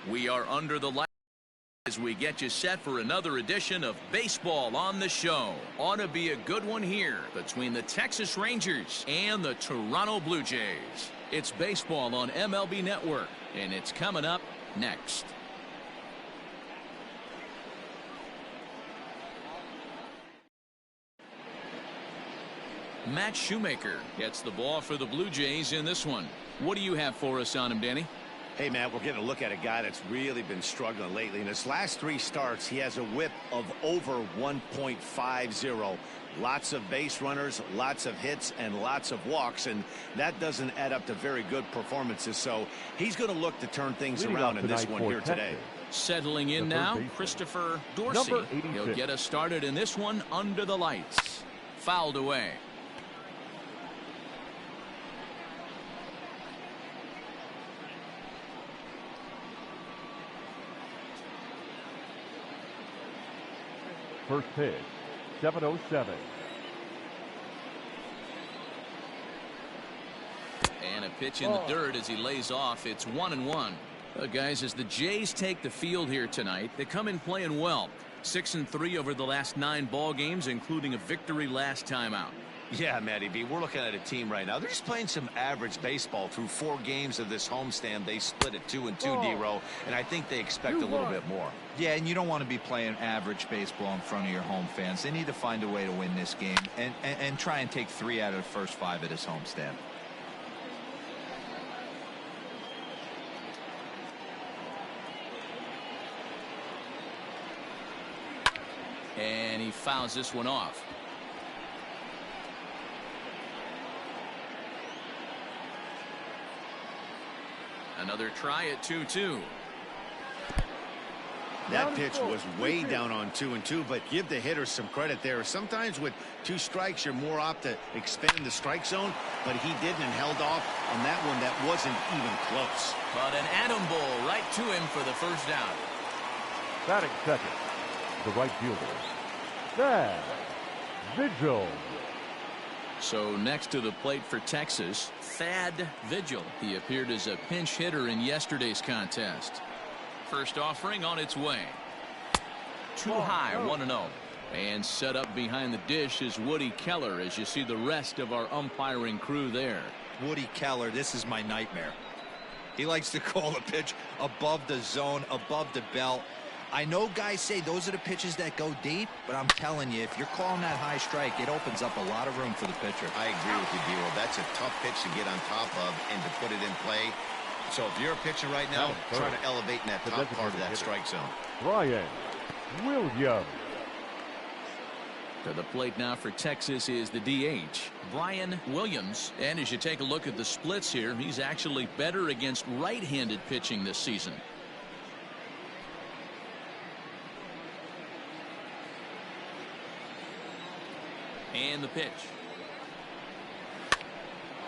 We are under the light as we get you set for another edition of Baseball on the Show. Ought to be a good one here between the Texas Rangers and the Toronto Blue Jays. It's baseball on MLB Network, and it's coming up next. Matt Shoemaker gets the ball for the Blue Jays in this one. What do you have for us on him, Danny? Hey, Matt, we're getting a look at a guy that's really been struggling lately. In his last 3 starts, he has a whip of over 1.50. Lots of base runners, lots of hits, and lots of walks, and that doesn't add up to very good performances. So he's going to look to turn things around in this one here today. Settling in now, Christopher Dorsey. He'll get us started in this one under the lights. Fouled away. First pitch, 7:07. And a pitch in the dirt as he lays off. It's 1-1. Guys, as the Jays take the field here tonight, they come in playing well. 6-3 over the last 9 ball games, including a victory last time out. Yeah, Matty B, we're looking at a team right now. They're just playing some average baseball through 4 games of this homestand. They split at 2-2, D-Row, and I think they expect a little bit more. Yeah, and you don't want to be playing average baseball in front of your home fans. They need to find a way to win this game and try and take 3 out of the first 5 at this homestand. And he fouls this one off. Another try at 2-2. That pitch was way down on 2-2, but give the hitter some credit there. Sometimes with 2 strikes, you're more apt to expand the strike zone, but he didn't and held off on that one that wasn't even close. But an atom ball right to him for the first down. Batting second, the right fielder, Thad Vigil. So next to the plate for Texas, Thad Vigil. He appeared as a pinch hitter in yesterday's contest. First offering on its way. Too high, 1-0. And set up behind the dish is Woody Keller as you see the rest of our umpiring crew there. Woody Keller, this is my nightmare. He likes to call the pitch above the zone, above the belt. I know guys say those are the pitches that go deep, but I'm telling you, if you're calling that high strike, it opens up a lot of room for the pitcher. I agree with you, D-Row. That's a tough pitch to get on top of and to put it in play. So if you're a pitcher right now, try to elevate in that top part of that strike zone. Brian Williams. To the plate now for Texas is the DH, Brian Williams. And as you take a look at the splits here, he's actually better against right-handed pitching this season. And the pitch.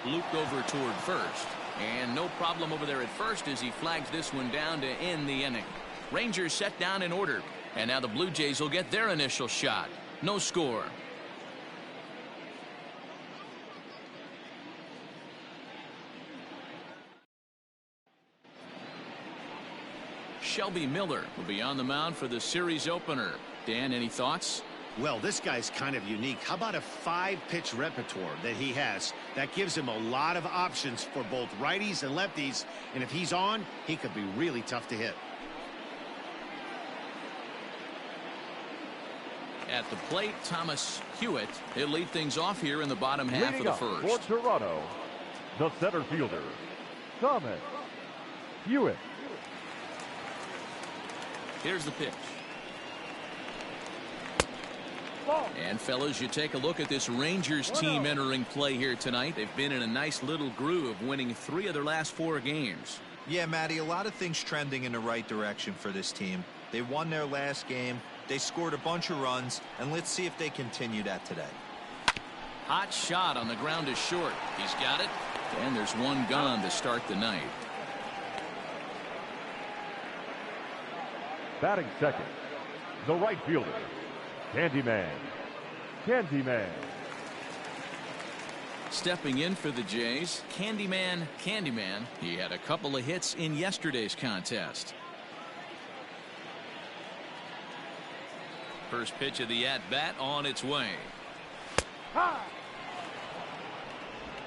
Looped over toward first. And no problem over there at first as he flags this one down to end the inning. Rangers set down in order. And now the Blue Jays will get their initial shot. No score. Shelby Miller will be on the mound for the series opener. Dan, any thoughts? Well, this guy's kind of unique. How about a 5-pitch repertoire that he has? That gives him a lot of options for both righties and lefties. And if he's on, he could be really tough to hit. At the plate, Thomas Hewitt. He'll lead things off here in the bottom half of the first. For Toronto, the center fielder, Thomas Hewitt. Here's the pitch. And fellas, you take a look at this Rangers team entering play here tonight. They've been in a nice little groove, winning 3 of their last 4 games. Yeah, Matty, a lot of things trending in the right direction for this team. They won their last game. They scored a bunch of runs, and let's see if they continue that today. Hot shot on the ground is short. He's got it. And there's one gone to start the night. Batting second, the right fielder, Candyman. Stepping in for the Jays, Candyman. He had a couple of hits in yesterday's contest. First pitch of the at-bat on its way. High.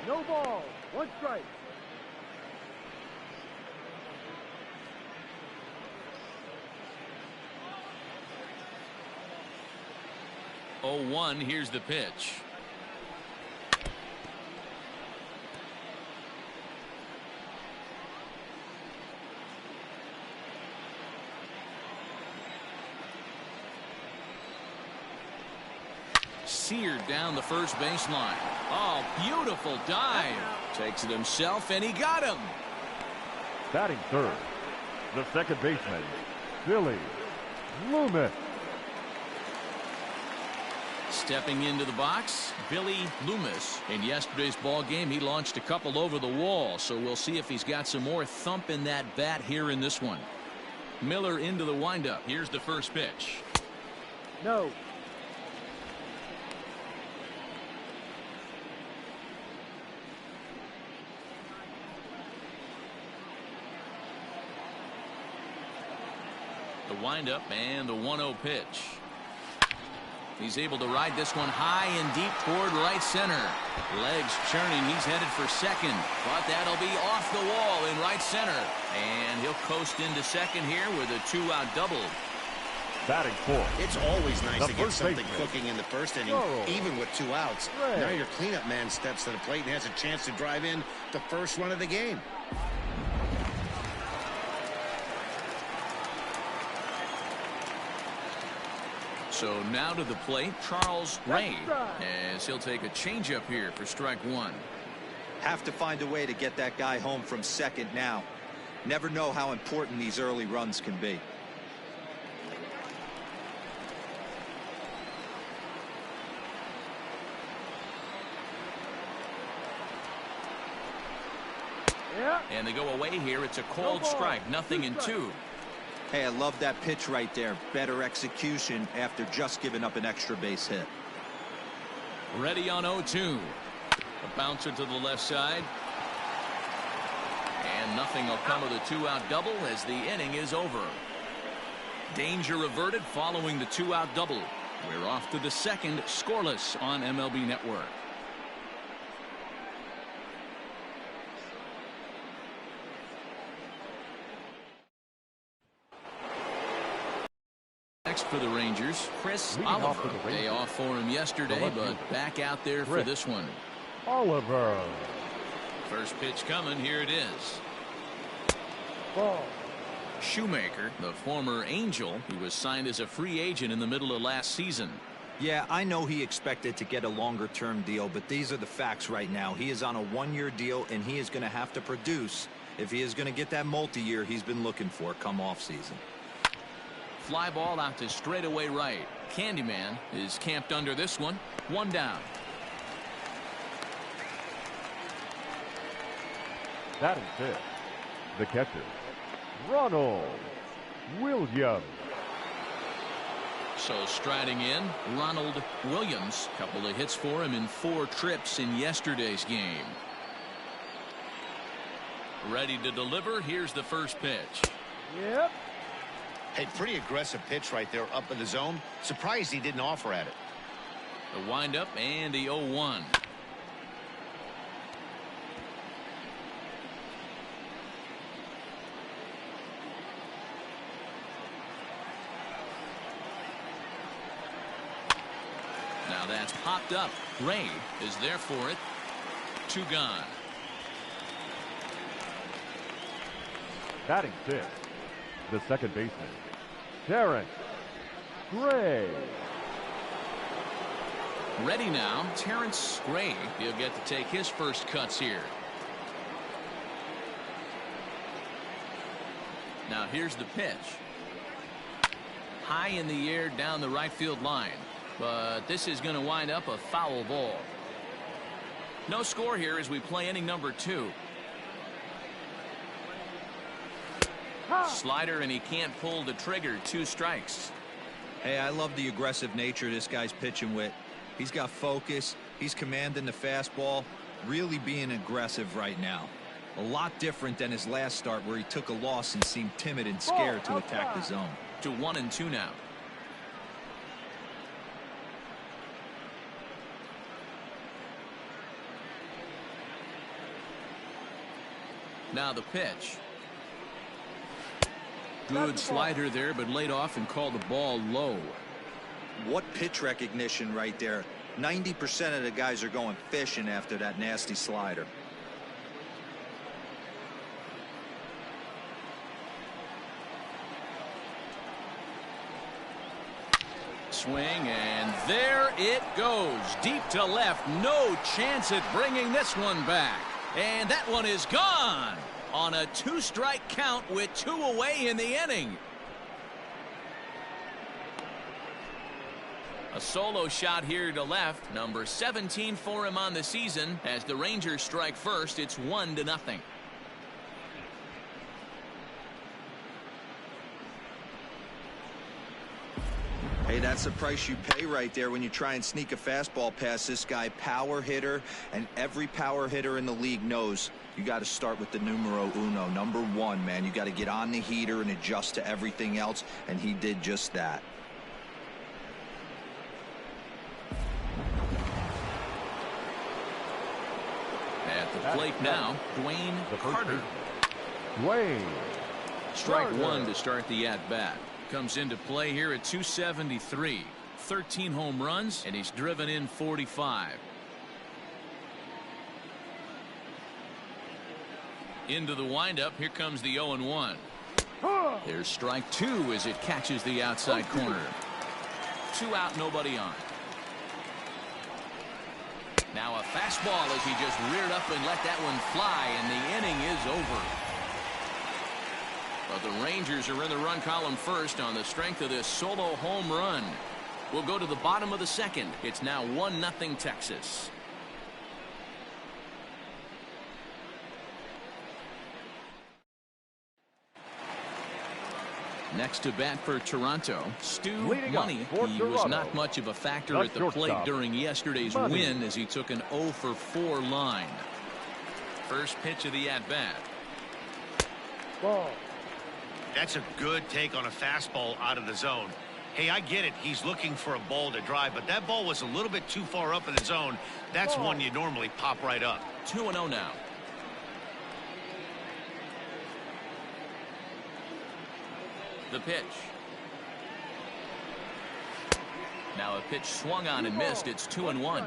No ball. One strike. Oh, 1. Here's the pitch. Seared down the first baseline. Oh, beautiful dive. Takes it himself, and he got him. Batting third, the second baseman, Billy Loomis. Stepping into the box, Billy Loomis. In yesterday's ball game, he launched a couple over the wall, so we'll see if he's got some more thump in that bat here in this one. Miller into the windup. Here's the first pitch. No. The windup and the 1-0 pitch. He's able to ride this one high and deep toward right center. Legs churning. He's headed for second, but that'll be off the wall in right center. And he'll coast into second here with a 2-out double. Batting fourth. It's always nice to get something baseman. cooking in the first inning, even with 2 outs. Right. Now your cleanup man steps to the plate and has a chance to drive in the first run of the game. So now to the plate, Charles Ray, as he'll take a changeup here for strike 1. Have to find a way to get that guy home from second now. Never know how important these early runs can be. And they go away here. It's a called strike, 0-2. Hey, I love that pitch right there. Better execution after just giving up an extra base hit. Ready on 0-2. A bouncer to the left side. And nothing will come of the 2-out double as the inning is over. Danger averted following the 2-out double. We're off to the second, scoreless on MLB Network. Next for the Rangers, Chris Oliver. Day off for him yesterday, but back out there for this one. Oliver. First pitch coming. Here it is. Ball. Shoemaker, the former Angel, who was signed as a free agent in the middle of last season. Yeah, I know he expected to get a longer-term deal, but these are the facts right now. He is on a 1-year deal, and he is going to have to produce if he is going to get that multi-year he's been looking for come off-season. Fly ball out to straightaway right. Candyman is camped under this one. 1 down. Batting fifth, the catcher, Ronald Williams. So striding in, Ronald Williams. Couple of hits for him in 4 trips in yesterday's game. Ready to deliver. Here's the first pitch. Yep. Hey, pretty aggressive pitch right there up in the zone. Surprised he didn't offer at it. The windup and the 0-1. Now that's popped up. Ray is there for it. 2 gone. Batting fifth, the second baseman, Terrence Gray. Ready now, Terrence Gray. He'll get to take his first cuts here. Now here's the pitch. High in the air down the right field line. But this is going to wind up a foul ball. No score here as we play inning number 2. Slider, and he can't pull the trigger. 2 strikes. Hey, I love the aggressive nature this guy's pitching with. He's got focus. He's commanding the fastball. Really being aggressive right now. A lot different than his last start where he took a loss and seemed timid and scared to attack the zone. To 1-2 now. Now the pitch. Good slider there, but laid off and called the ball low. What pitch recognition right there. 90% of the guys are going fishing after that nasty slider. Swing, and there it goes. Deep to left. No chance at bringing this one back. And that one is gone on a 2-strike count with 2 away in the inning. A solo shot here to left. Number 17 for him on the season. As the Rangers strike first, it's 1-0. Hey, that's the price you pay right there when you try and sneak a fastball past this guy. Power hitter, and every power hitter in the league knows you got to start with the numero uno, number 1, man. You got to get on the heater and adjust to everything else, and he did just that. At the plate now, Dwayne Carter. Dwayne. Strike 1 to start the at-bat. Comes into play here at 273. 13 home runs, and he's driven in 45. Into the windup. Here comes the 0-1. There's strike 2 as it catches the outside corner. 2 out, nobody on. Now a fastball as he just reared up and let that one fly, and the inning is over. But the Rangers are in the run column first on the strength of this solo home run. We'll go to the bottom of the second. It's now 1-0 Texas. Next to bat for Toronto, Stu Money. He was not much of a factor at the plate during yesterday's win as he took an 0-for-4 line. First pitch of the at-bat. Ball. That's a good take on a fastball out of the zone. Hey, I get it. He's looking for a ball to drive, but that ball was a little bit too far up in the zone. That's one you normally pop right up. 2-0 now. The pitch. Now a pitch swung on and missed. It's 2-1.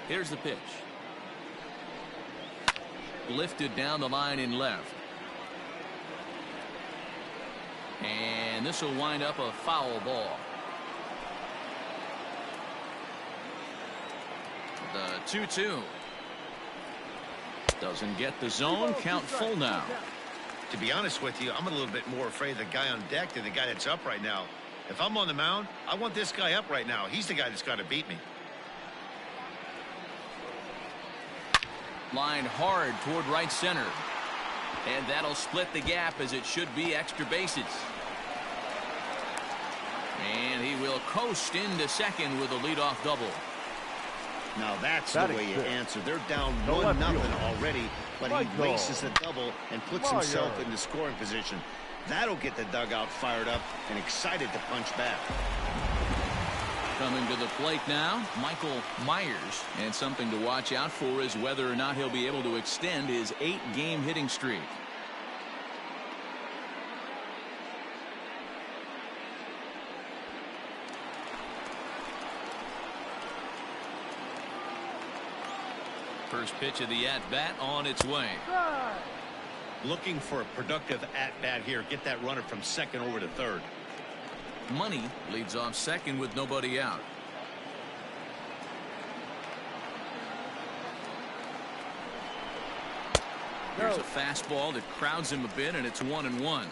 Here's the pitch. Lifted down the line in left. And this will wind up a foul ball. The 2-2. Doesn't get the zone. Count full now. To be honest with you, I'm a little bit more afraid of the guy on deck than the guy that's up right now. If I'm on the mound, I want this guy up right now. He's the guy that's got to beat me. Line hard toward right center. And that'll split the gap as it should be extra bases. And he will coast into second with a leadoff double. Now that's the way you answer. They're down 1-0 already, but he races a double and puts himself into scoring position. That'll get the dugout fired up and excited to punch back. Coming to the plate now, Michael Myers. And something to watch out for is whether or not he'll be able to extend his 8-game hitting streak. First pitch of the at-bat on its way. Looking for a productive at-bat here. Get that runner from second over to third. Money leads off second with nobody out. There's a fastball that crowds him a bit, and it's 1-1.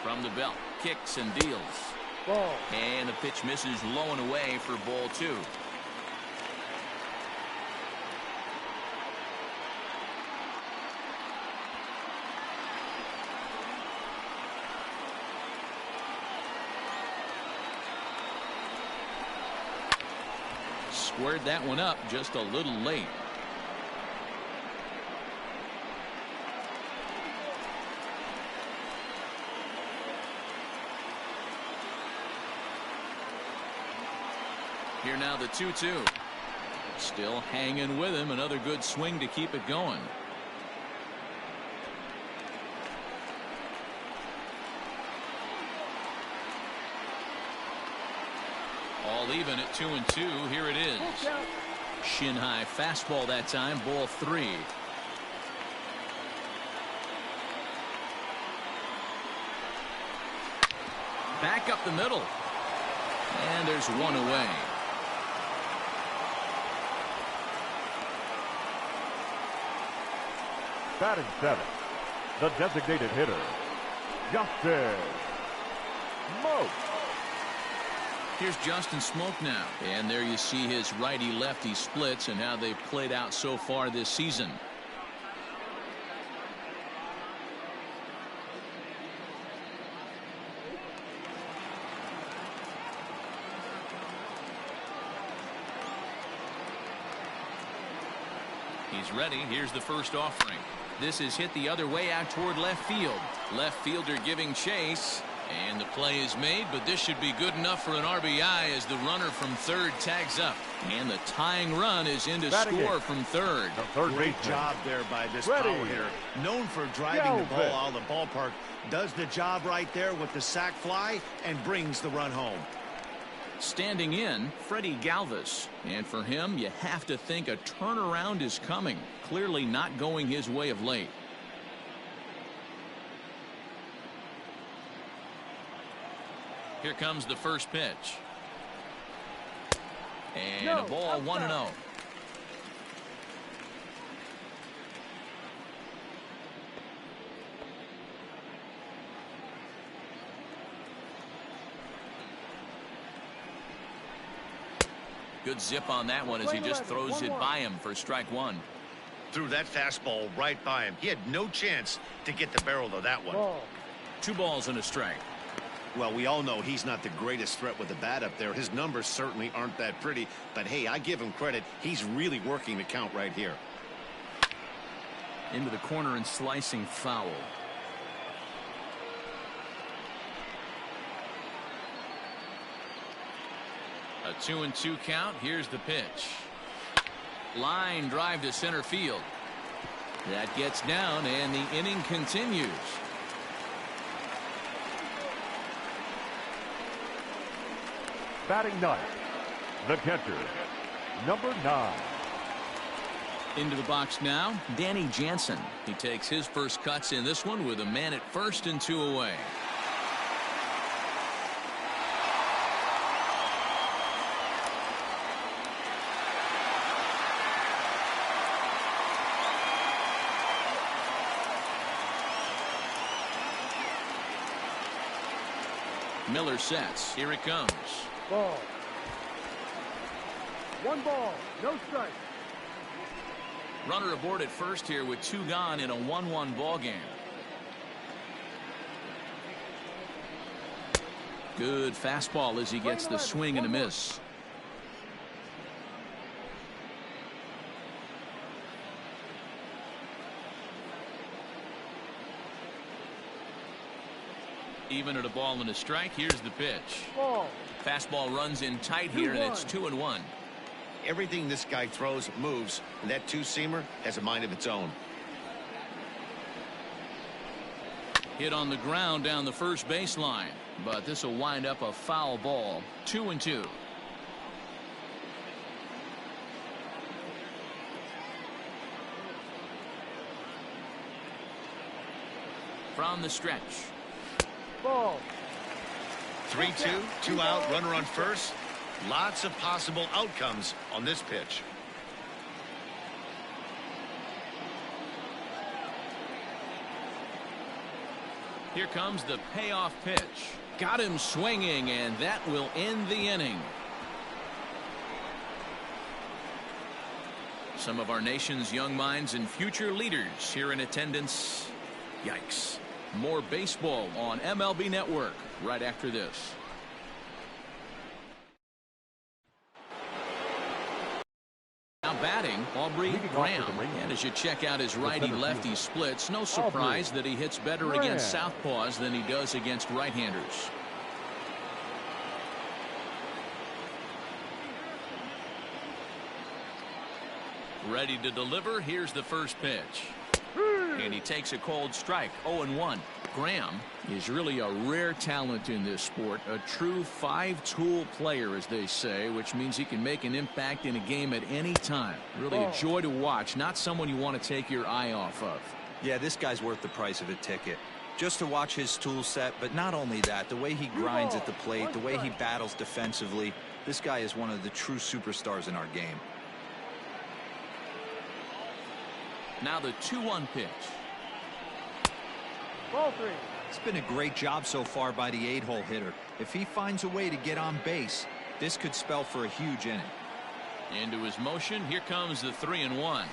From the belt, kicks and deals. Ball. And the pitch misses low and away for ball 2. squared that one up just a little late. Here now the 2-2. Still hanging with him. Another good swing to keep it going. All even at 2-2. Here it is. Shin high fastball that time. Ball 3. Back up the middle. And there's one away. Batting 7th, the designated hitter, Justin Smoke. Here's Justin Smoke now. And there you see his righty-lefty splits and how they've played out so far this season. He's ready. Here's the first offering. This is hit the other way out toward left field. Left fielder giving chase. And the play is made, but this should be good enough for an RBI as the runner from third tags up. And the tying run is in to score from third. Great job there by this power hitter. Known for driving the ball out of the ballpark. Does the job right there with the sac fly and brings the run home. Standing in, Freddie Galvis. And for him, you have to think a turnaround is coming. Clearly not going his way of late. Here comes the first pitch. And a ball 1-0. Good zip on that one as he just throws it by him for strike one. Threw that fastball right by him. He had no chance to get the barrel of that one. 2 balls and a strike. Well, we all know he's not the greatest threat with the bat up there. His numbers certainly aren't that pretty. But, hey, I give him credit. He's really working the count right here. Into the corner and slicing foul. A 2-2 count. Here's the pitch. Line drive to center field. That gets down, and the inning continues. Batting 9th, the catcher, number 9. Into the box now, Danny Jansen. He takes his first cuts in this one with a man at first and 2 away. Miller sets. Here it comes. Ball. 1 ball, no strike. Runner aboard at first here with 2 gone in a 1-1 ball game. Good fastball as he gets the swing and a miss. Even at a ball and a strike. Here's the pitch. Ball. Fastball runs in tight here, and it's 2-1. Everything this guy throws moves, and that 2-seamer has a mind of its own. Hit on the ground down the first baseline, but this will wind up a foul ball. 2-2. From the stretch. Ball. 3-2, 2 out, runner on first. Lots of possible outcomes on this pitch. Here comes the payoff pitch. Got him swinging, and that will end the inning. Some of our nation's young minds and future leaders here in attendance. Yikes. More baseball on MLB Network right after this. batting, Aubrey Graham. And as you check out his righty-lefty splits, no surprise that he hits better against southpaws than he does against right-handers. Ready to deliver. Here's the first pitch. And he takes a cold strike. 0-1. Graham is really a rare talent in this sport. A true five-tool player, as they say, which means he can make an impact in a game at any time. Really a joy to watch. Not someone you want to take your eye off of. Yeah, this guy's worth the price of a ticket. Just to watch his tool set, but not only that, the way he grinds at the plate, the way he battles defensively. This guy is one of the true superstars in our game. Now the 2-1 pitch. Ball 3. It's been a great job so far by the 8-hole hitter. If he finds a way to get on base, this could spell for a huge inning. Into his motion. Here comes the 3-1.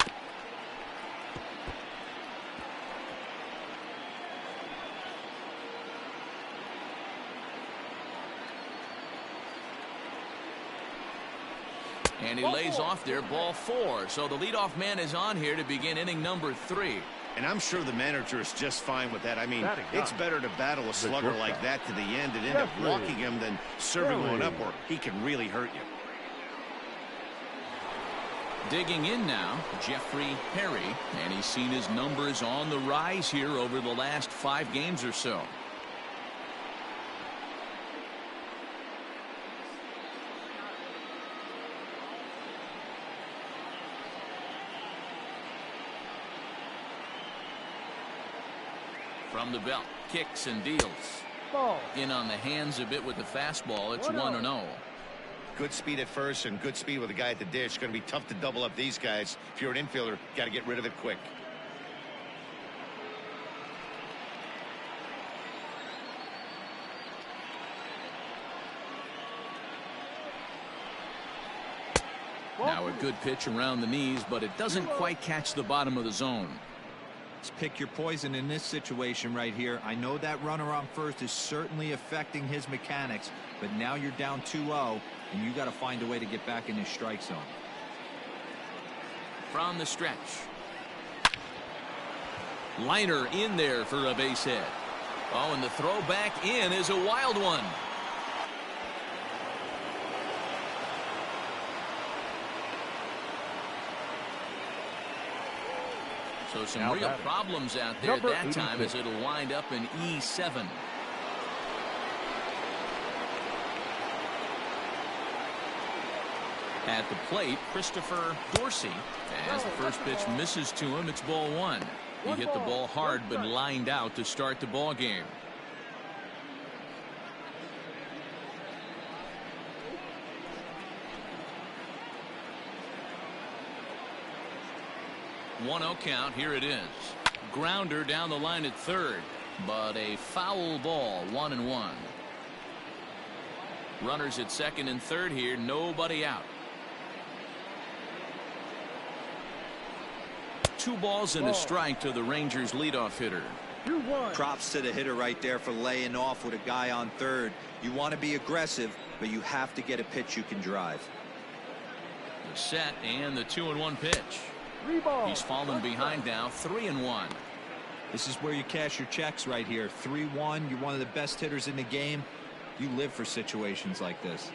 And he lays off there, ball 4. So the leadoff man is on here to begin inning number 3. And I'm sure the manager is just fine with that. I mean, it's better to battle a slugger like that to the end and end up walking him than serving one up, or he can really hurt you. Digging in now, Jeffrey Perry, and he's seen his numbers on the rise here over the last 5 games or so. From the belt, kicks and deals. Ball. In on the hands a bit with the fastball. It's 1-0. Good speed at first and good speed with a guy at the dish. Going to be tough to double up these guys. If you're an infielder, got to get rid of it quick. Now a good pitch around the knees, but it doesn't quite catch the bottom of the zone. Pick your poison in this situation right here. I know that runner on first is certainly affecting his mechanics, but now you're down 2-0 and you got to find a way to get back in his strike zone. From the stretch, liner in there for a base hit. Oh, and the throw back in is a wild one. So some real problems out there that time, as it'll wind up in E7. At the plate, Christopher Dorsey. As the first pitch misses to him, it's ball 1. He hit the ball hard but lined out to start the ball game. One-0 count. Here it is. Grounder down the line at third, but a foul ball. 1-1. Runners at second and third here. Nobody out. 2 balls and a strike to the Rangers leadoff hitter. 2-1. Props to the hitter right there for laying off with a guy on third. You want to be aggressive, but you have to get a pitch you can drive. The set and the 2-1 pitch. He's fallen behind now. 3-1. This is where you cash your checks right here. 3-1. You're one of the best hitters in the game. You live for situations like this.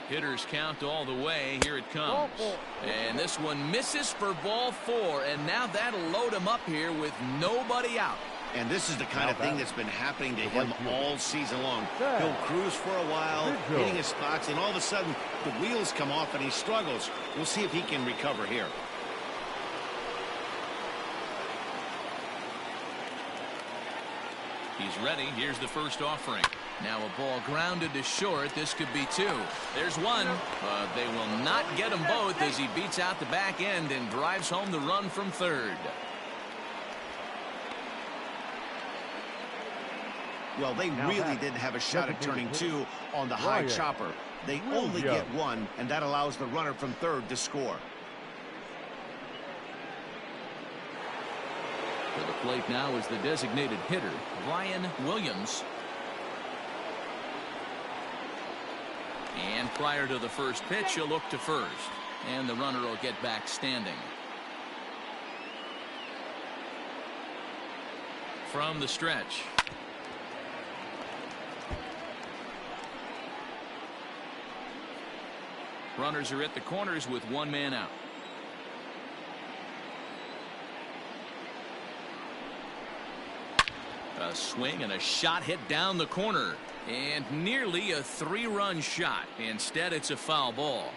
Hitters count all the way. Here it comes. And this one misses for ball 4. And now that'll load him up here with nobody out. And this is the kind of thing that's been happening to him all season long. He'll cruise for a while, hitting his spots, and all of a sudden the wheels come off and he struggles. We'll see if he can recover here. He's ready. Here's the first offering. Now a ball grounded to short. This could be 2. There's 1, but they will not get them both as he beats out the back end and drives home the run from third. Well, they really didn't have a shot at turning 2 on the high chopper. They only get 1, and that allows the runner from third to score. For the plate now is the designated hitter, Brian Williams. And prior to the first pitch, he'll look to first. And the runner will get back standing. From the stretch. Runners are at the corners with one man out. A swing and a shot hit down the corner. And nearly a 3-run shot. Instead, it's a foul ball.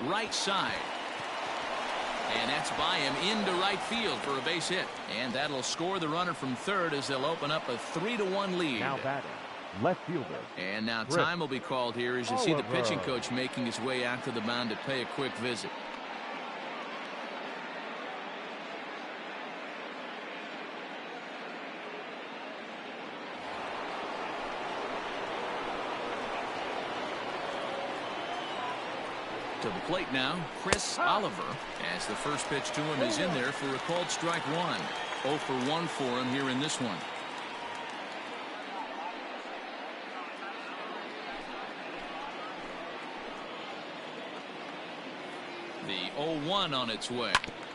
Right side. And that's by him into right field for a base hit. And that'll score the runner from third as they'll open up a 3-1 lead. Now batting, left fielder. And now time will be called here as you see the pitching coach making his way out to the mound to pay a quick visit. To the plate now, Chris Oliver, as the first pitch to him is in there for a called strike one. 0 for 1 for him here in this one. The 0-1 on its way.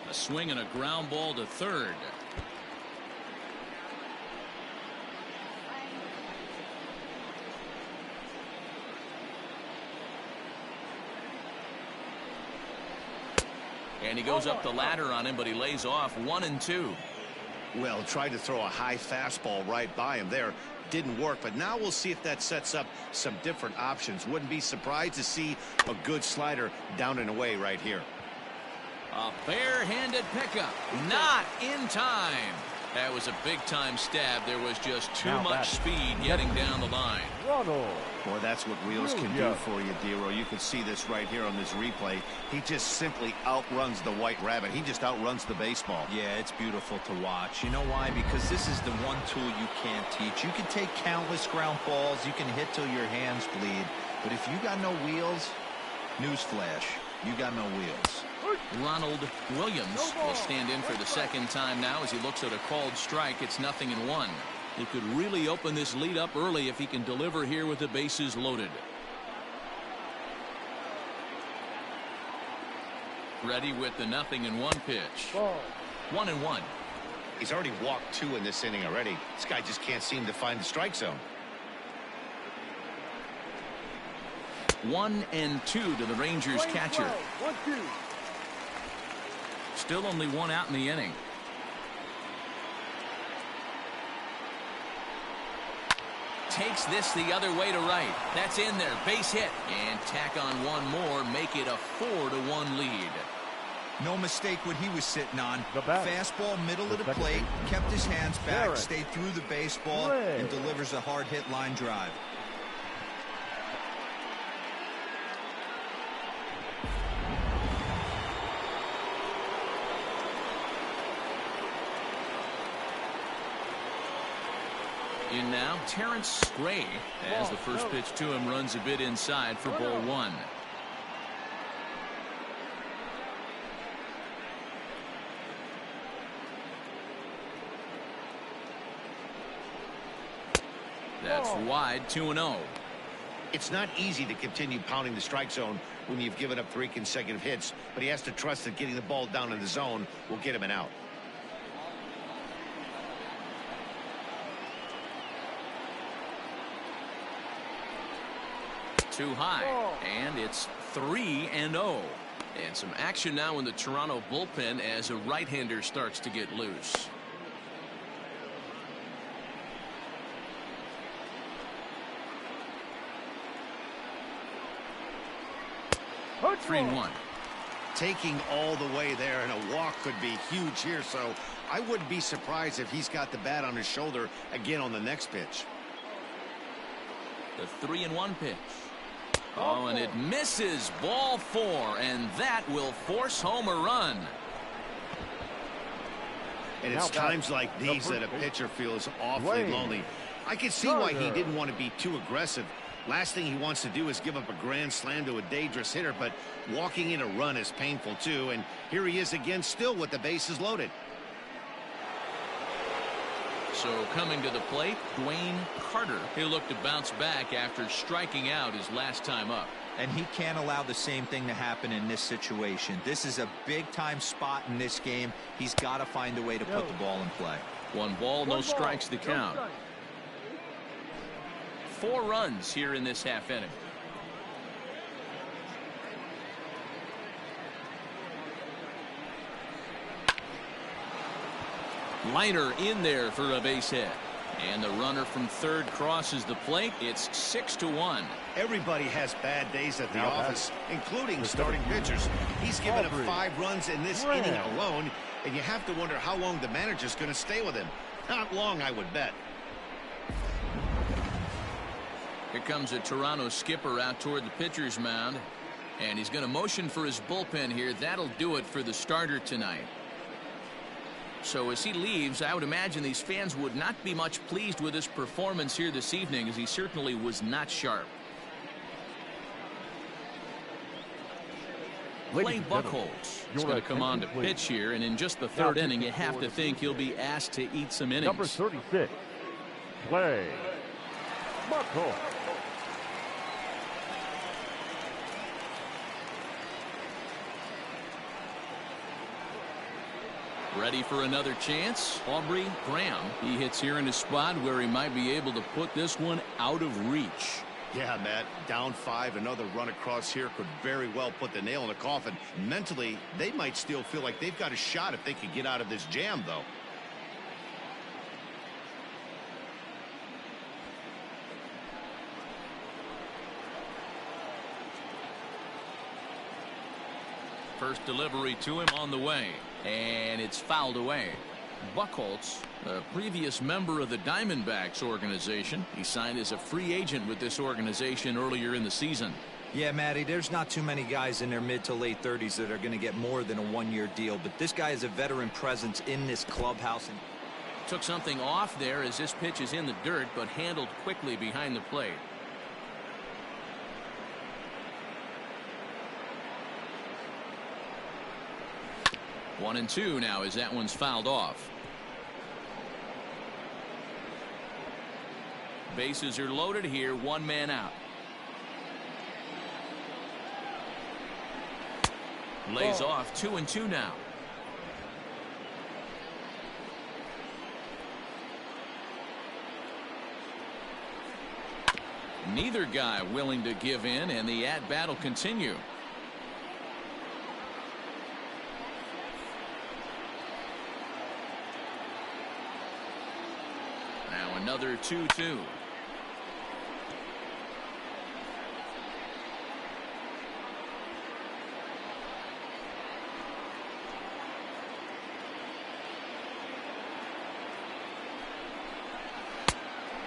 A swing and a ground ball to third. And he goes up the ladder on him, but he lays off 1 and 2. Well, tried to throw a high fastball right by him there. Didn't work, but now we'll see if that sets up some different options. Wouldn't be surprised to see a good slider down and away right here. A barehanded pickup. Not in time. That was a big-time stab. There was just too much speed getting down the line. Boy, that's what wheels can do for you, Dero. You can see this right here on this replay. He just simply outruns the white rabbit. He just outruns the baseball. Yeah, it's beautiful to watch. You know why? Because this is the one tool you can't teach. You can take countless ground balls. You can hit till your hands bleed. But if you got no wheels, newsflash, you got no wheels. Ronald Williams will stand in for the second time now as he looks at a called strike. It's 0-1. It could really open this lead up early if he can deliver here with the bases loaded. Ready with the 0-1 pitch. 1-1. He's already walked 2 in this inning already. This guy just can't seem to find the strike zone. 1-2 to the Rangers catcher. 1-2. Still only 1 out in the inning. Takes this the other way to right. That's in there. Base hit. And tack on 1 more. Make it a 4-1 lead. No mistake what he was sitting on. Fastball middle of the plate. Kept his hands back. Stayed through the baseball. And delivers a hard hit line drive. In now, Terrence Gray, as the first pitch to him runs a bit inside for ball 1. That's wide, 2-0. It's not easy to continue pounding the strike zone when you've given up 3 consecutive hits, but he has to trust that getting the ball down in the zone will get him an out. Too high, and it's 3-0. And some action now in the Toronto bullpen as a right-hander starts to get loose. Hurt 3-1. Taking all the way there, and a walk could be huge here, so I wouldn't be surprised if he's got the bat on his shoulder again on the next pitch. The 3-1 pitch. Oh, and it misses. Ball 4, and that will force home a run. And it's times like these that a pitcher feels awfully lonely. I can see why he didn't want to be too aggressive. Last thing he wants to do is give up a grand slam to a dangerous hitter, but walking in a run is painful too. And here he is again, still with the bases loaded. So coming to the plate, Dwayne Carter. He'll look to bounce back after striking out his last time up. And he can't allow the same thing to happen in this situation. This is a big-time spot in this game. He's got to find a way to put the ball in play. 1 ball, no strikes to count. 4 runs here in this half inning. Liner in there for a base hit. And the runner from third crosses the plate. It's 6-1. Everybody has bad days at the office, including starting pitchers. He's given up 5 runs in this inning alone, and you have to wonder how long the manager's going to stay with him. Not long, I would bet. Here comes a Toronto skipper out toward the pitcher's mound, and he's going to motion for his bullpen here. That'll do it for the starter tonight. So as he leaves, I would imagine these fans would not be much pleased with his performance here this evening, as he certainly was not sharp. Clay Buchholz is going to come on to pitch here, and in just the 3rd inning, you have to think he'll be asked to eat some innings. Number 36, Clay Buchholz. Ready for another chance. Aubrey Graham. He hits here in a spot where he might be able to put this one out of reach. Yeah, Matt, down 5, another run across here could very well put the nail in the coffin. Mentally, they might still feel like they've got a shot if they could get out of this jam, though. First delivery to him on the way, and it's fouled away. Buchholz, a previous member of the Diamondbacks organization. He signed as a free agent with this organization earlier in the season. Yeah, Matty, there's not too many guys in their mid to late 30s that are going to get more than a 1-year deal, but this guy is a veteran presence in this clubhouse. And took something off there as this pitch is in the dirt, but handled quickly behind the plate. One and two now as that one's fouled off. Bases are loaded here, 1 man out. Lays off 2-2 now. Neither guy willing to give in, and the at-bat will continue. Now another 2-2.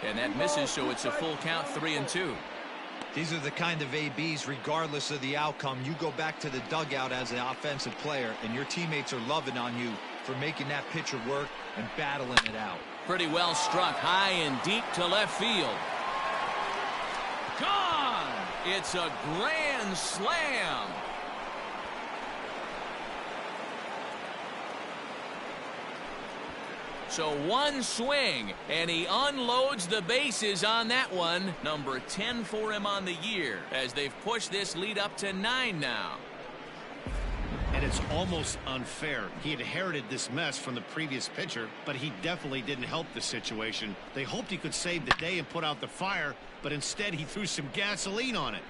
And that misses, so it's a full count, 3-2. These are the kind of ABs, regardless of the outcome. You go back to the dugout as an offensive player, and your teammates are loving on you for making that pitcher work and battling it out. Pretty well struck, high and deep to left field. Gone! It's a grand slam. So one swing, and he unloads the bases on that one. Number 10 for him on the year, as they've pushed this lead up to 9 now. And it's almost unfair. He inherited this mess from the previous pitcher, but he definitely didn't help the situation. They hoped he could save the day and put out the fire, but instead he threw some gasoline on it.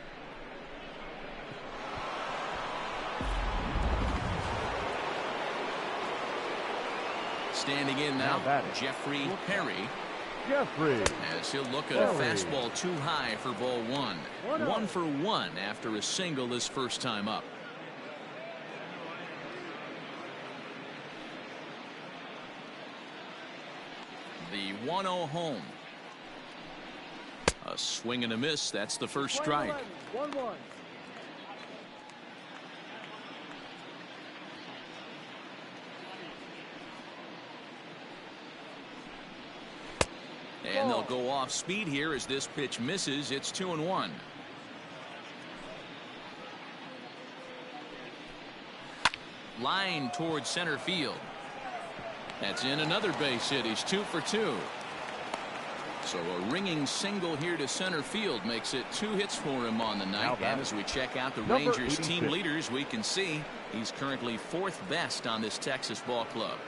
Standing in now, Jeffrey Perry. As he'll look at a fastball too high for ball 1. 1 for 1 after a single his first time up. The 1-0 home. A swing and a miss. That's the first strike. 1-1. And they'll go off speed here as this pitch misses. It's 2-1. Line towards center field. That's in another base hit. He's 2 for 2. So a ringing single here to center field makes it 2 hits for him on the night. And as we check out the Rangers team leaders, we can see he's currently 4th best on this Texas ball club.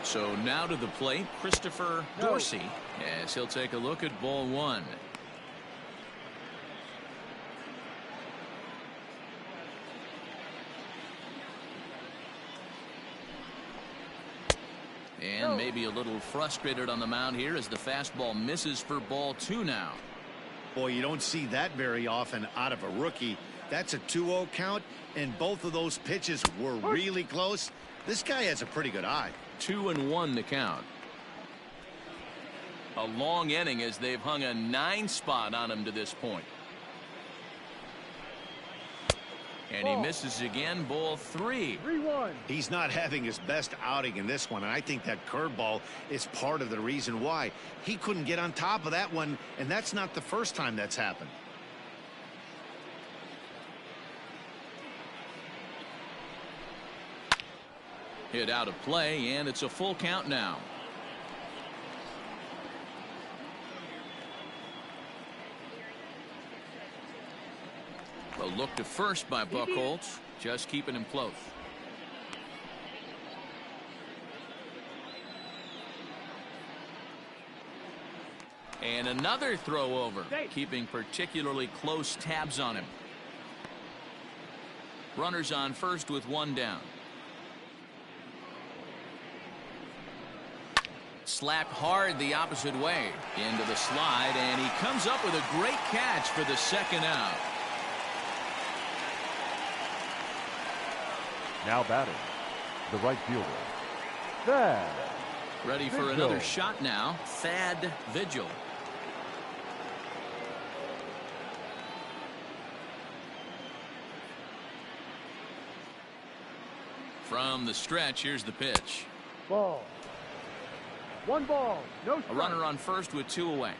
So now to the plate, Christopher Dorsey, as he'll take a look at ball 1. And maybe a little frustrated on the mound here as the fastball misses for ball 2 now. Boy, you don't see that very often out of a rookie. That's a 2-0 count, and both of those pitches were really close. This guy has a pretty good eye. 2-1 the count. A long inning as they've hung a 9 spot on him to this point. And he misses again, ball 3. 3-1. He's not having his best outing in this one, and I think that curveball is part of the reason why. He couldn't get on top of that one, and that's not the first time that's happened. Hit out of play, and it's a full count now. A look to first by Buchholz, just keeping him close. And another throw over, keeping particularly close tabs on him. Runners on first with 1 down. Slapped hard the opposite way into the slide, and he comes up with a great catch for the 2nd out. Now batting, the right fielder, Thad. Ready for Vigil. another shot now, Thad Vigil. From the stretch, here's the pitch. Ball. 1 ball. No strike. A runner on first with 2 away.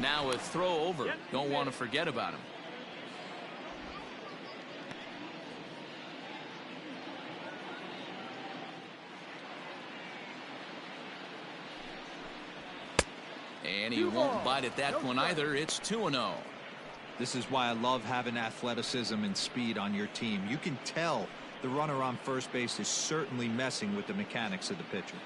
Now a throw over. Don't want to forget about him. And he won't bite at that one either. It's 2-0. This is why I love having athleticism and speed on your team. You can tell the runner on first base is certainly messing with the mechanics of the pitcher.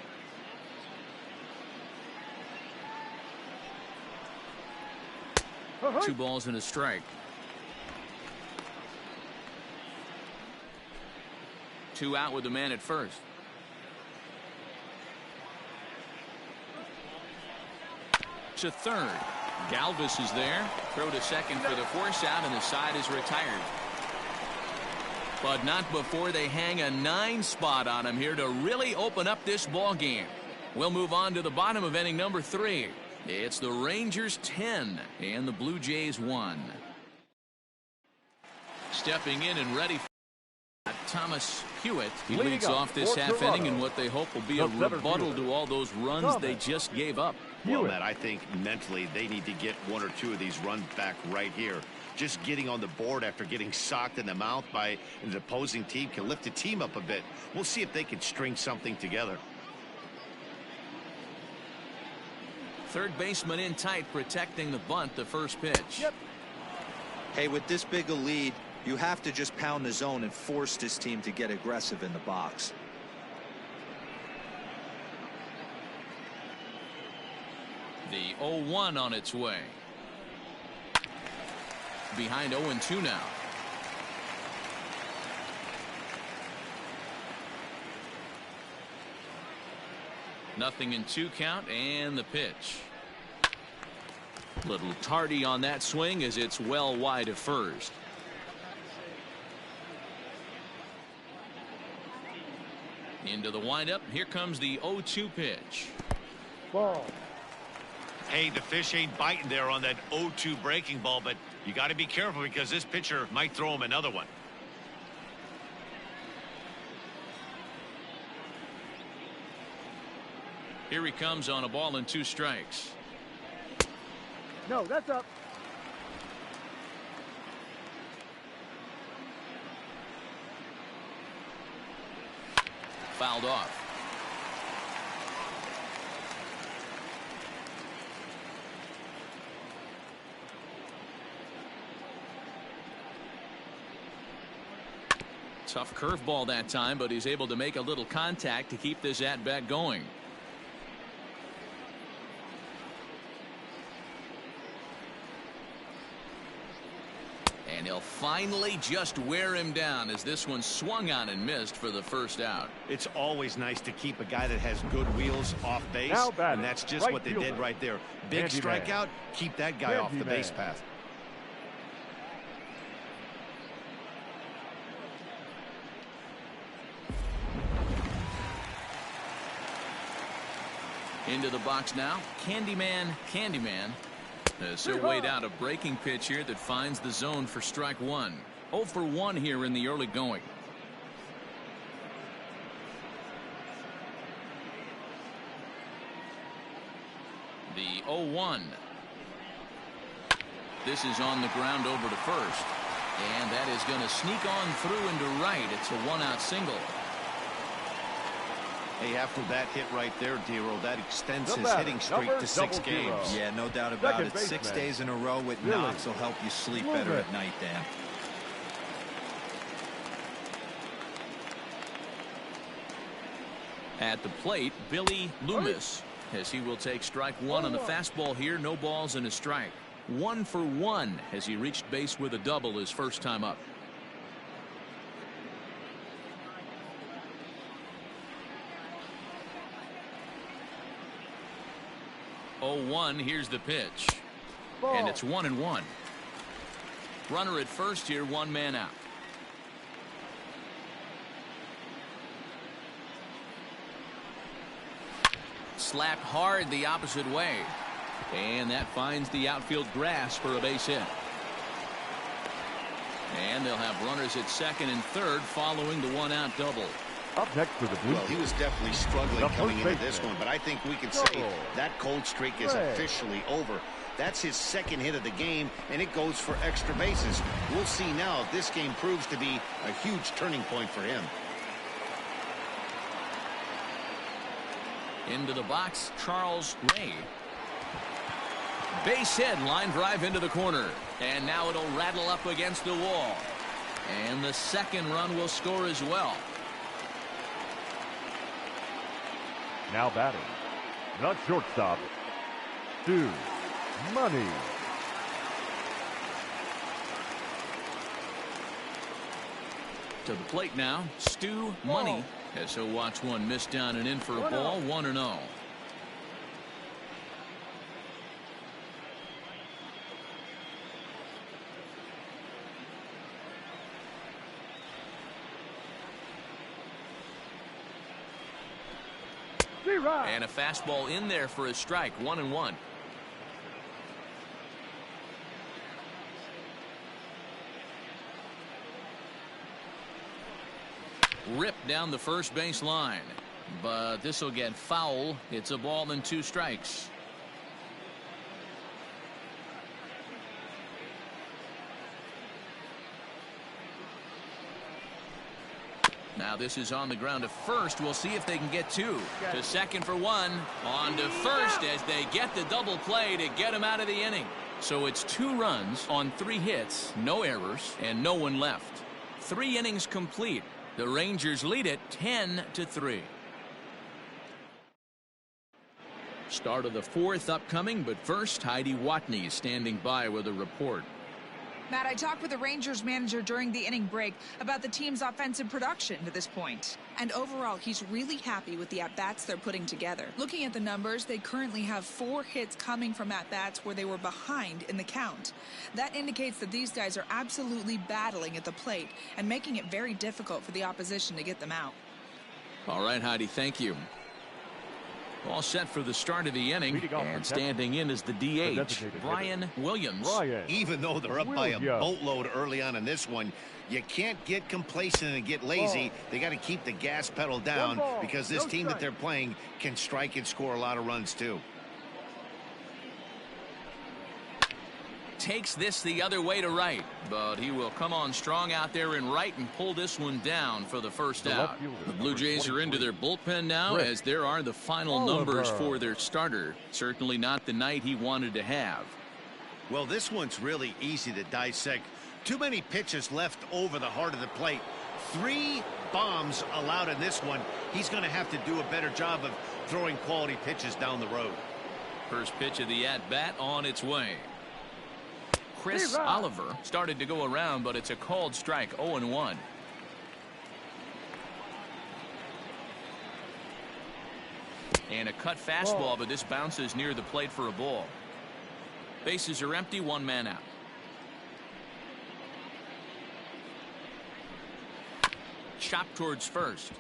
Two balls and a strike. 2 out with the man at first. To third. Galvis is there. Throw to second for the force out, and the side is retired. But not before they hang a 9 spot on him here to really open up this ball game. We'll move on to the bottom of inning number 3. It's the Rangers 10 and the Blue Jays 1. Stepping in and ready for Thomas Hewitt. He leads off this half inning in what they hope will be a rebuttal to all those runs they just gave up. Well, Matt, I think mentally they need to get 1 or 2 of these runs back right here. Just getting on the board after getting socked in the mouth by an opposing team can lift the team up a bit. We'll see if they can string something together. Third baseman in tight, protecting the bunt, the first pitch. Hey, with this big a lead, you have to just pound the zone and force this team to get aggressive in the box. The 0-1 on its way. Behind 0-2 now. Nothing in 2 count, and the pitch. Little tardy on that swing as it's well wide of first. Into the windup. Here comes the 0-2 pitch. Ball. Hey, the fish ain't biting there on that 0-2 breaking ball, but you got to be careful because this pitcher might throw him another one. Here he comes on a ball and 2 strikes. No, that's up. Fouled off. Tough curveball that time, but he's able to make a little contact to keep this at-bat going. And he'll finally just wear him down as this one swung on and missed for the first out. It's always nice to keep a guy that has good wheels off base, and that's just what they did right there. Big strikeout, keep that guy off the base path. Into the box now, Candyman. As he'll wait out a breaking pitch here that finds the zone for strike 1. 0 for 1 here in the early going. The 0-1. This is on the ground over to first. And that is going to sneak on through into right. It's a 1-out single. Hey, after that hit right there, Dero, that extends his hitting streak to 6 games. Yeah, no doubt about it. 6 days in a row with knocks will help you sleep better at night, Dan. At the plate, Billy Loomis, as he will take strike 1 on the fastball here. No balls and a strike. 1 for 1 as he reached base with a double his first time up. Oh, 1, here's the pitch. And it's 1-1. Runner at first here, 1 man out. Slapped hard the opposite way. And that finds the outfield grass for a base hit. And they'll have runners at second and third following the 1-out double. Up next for the Blue Well, he was definitely struggling coming into this one, but I think we can say that cold streak is officially over. That's his second hit of the game, and it goes for extra bases. We'll see now if this game proves to be a huge turning point for him. Into the box, Charles Ray. Base hit, line drive into the corner. And now it'll rattle up against the wall. And the second run will score as well. Now batting, the shortstop, Stu Money. To the plate now, Stu Money, as he'll watch one miss down and in for a ball. 1-0. And a fastball in there for a strike. 1-1. Ripped down the first base line, but this will get foul. It's a ball and 2 strikes. Now this is on the ground to first. We'll see if they can get 2. To second for 1. On to first as they get the double play to get him out of the inning. So it's 2 runs on 3 hits, no errors, and no one left. 3 innings complete. The Rangers lead it 10-3. Start of the 4th upcoming, but first Heidi Watney is standing by with a report. Matt, I talked with the Rangers manager during the inning break about the team's offensive production to this point. And overall, he's really happy with the at-bats they're putting together. Looking at the numbers, they currently have 4 hits coming from at-bats where they were behind in the count. That indicates that these guys are absolutely battling at the plate and making it very difficult for the opposition to get them out. All right, Heidi, thank you. All set for the start of the inning, and standing in is the DH, Brian Williams. Even though they're up by a boatload early on in this one, you can't get complacent and get lazy. They got to keep the gas pedal down because this team that they're playing can strike and score a lot of runs too. Takes this the other way to right, but he will come on strong out there in right and pull this one down for the first out. The Blue Jays are into their bullpen now, as there are the final numbers for their starter. Certainly not the night he wanted to have. Well, this one's really easy to dissect. Too many pitches left over the heart of the plate. 3 bombs allowed in this one. He's going to have to do a better job of throwing quality pitches down the road. First pitch of the at-bat on its way. Chris Oliver started to go around, but it's a called strike. 0-1. And a cut fastball, but this bounces near the plate for a ball. Bases are empty, 1 man out. Chop towards first.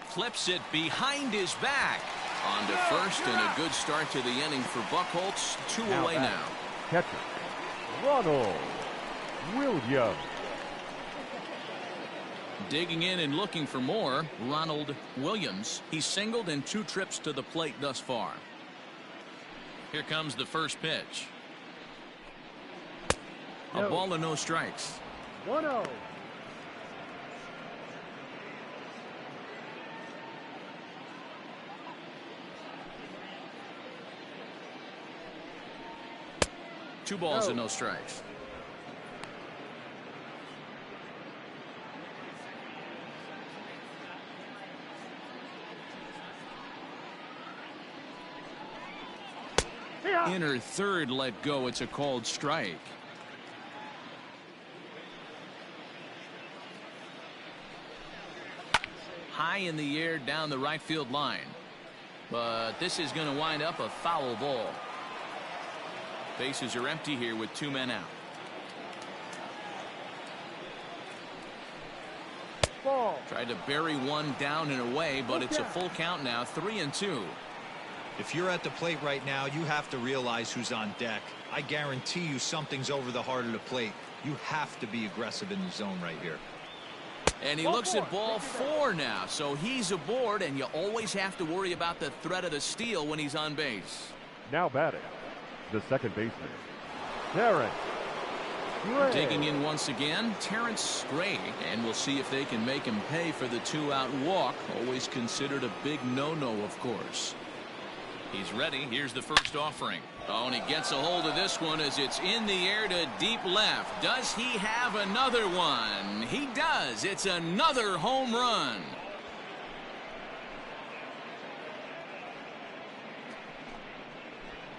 Flips it behind his back. On to first, and a good start to the inning for Buchholz. 2 away now. Catcher, Ronald Williams. Digging in and looking for more, Ronald Williams. He's singled in 2 trips to the plate thus far. Here comes the first pitch. A ball and no strikes. 1-0. Two balls and no strikes. Inner third let go. It's a called strike. High in the air down the right field line. But this is going to wind up a foul ball. Bases are empty here with 2 men out. Ball. Tried to bury one down and away, but it's a full count now. 3-2. If you're at the plate right now, you have to realize who's on deck. I guarantee you something's over the heart of the plate. You have to be aggressive in the zone right here. And he looks at ball 4 now, so he's aboard, and you always have to worry about the threat of the steal when he's on base. Now batting, the second baseman, Terrence Gray. Digging in once again, Terrence Gray, and we'll see if they can make him pay for the 2-out walk. Always considered a big no-no, of course. He's ready. Here's the first offering. Oh, and he gets a hold of this one as it's in the air to deep left. Does he have another one? He does. It's another home run.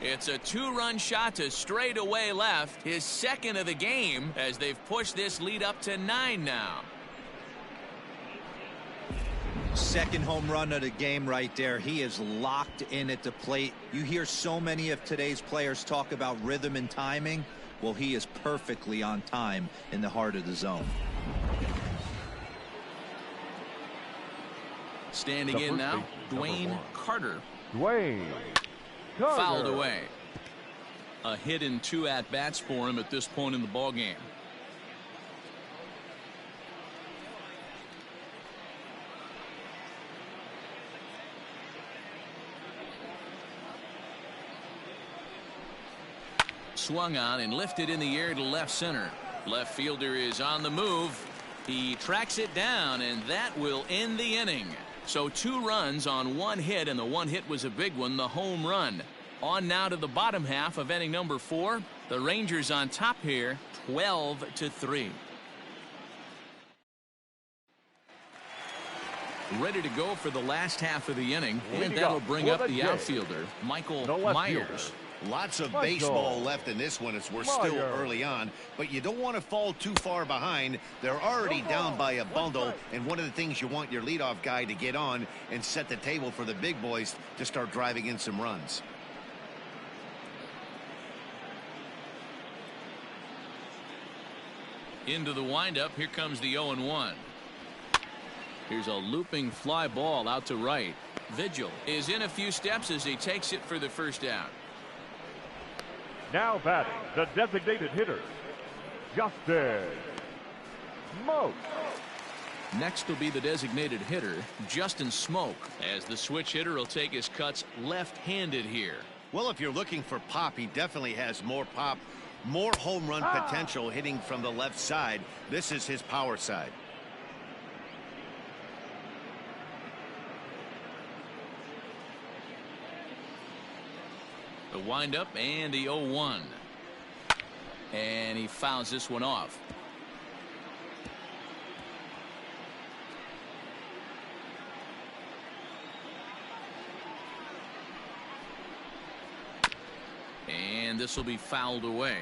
It's a 2-run shot to straightaway left, his second of the game, as they've pushed this lead up to 9 now. Second home run of the game right there. He is locked in at the plate. You hear so many of today's players talk about rhythm and timing. Well, he is perfectly on time in the heart of the zone. Standing in now, Dwayne Carter. Dwayne Carter. Fouled away. A hit in 2 at-bats for him at this point in the ballgame. Swung on and lifted in the air to left center. Left fielder is on the move. He tracks it down, and that will end the inning. So 2 runs on 1 hit, and the 1 hit was a big one, the home run. On now to the bottom half of inning number 4. The Rangers on top here, 12-3. Ready to go for the last half of the inning, and that'll bring up the outfielder, Michael Myers. Lots of baseball left in this one as we're still early on, but you don't want to fall too far behind. They're already down by a bundle, and one of the things you want your leadoff guy to get on and set the table for the big boys to start driving in some runs. Into the windup, here comes the 0-1. Here's a looping fly ball out to right. Vigil is in a few steps as he takes it for the first down. Now batting, the designated hitter, Justin Smoke. Next will be the designated hitter, Justin Smoke, as the switch hitter will take his cuts left-handed here. Well, if you're looking for pop, he definitely has more pop, more home run potential hitting from the left side. This is his power side. The windup and the 0-1. And he fouls this one off. And this will be fouled away.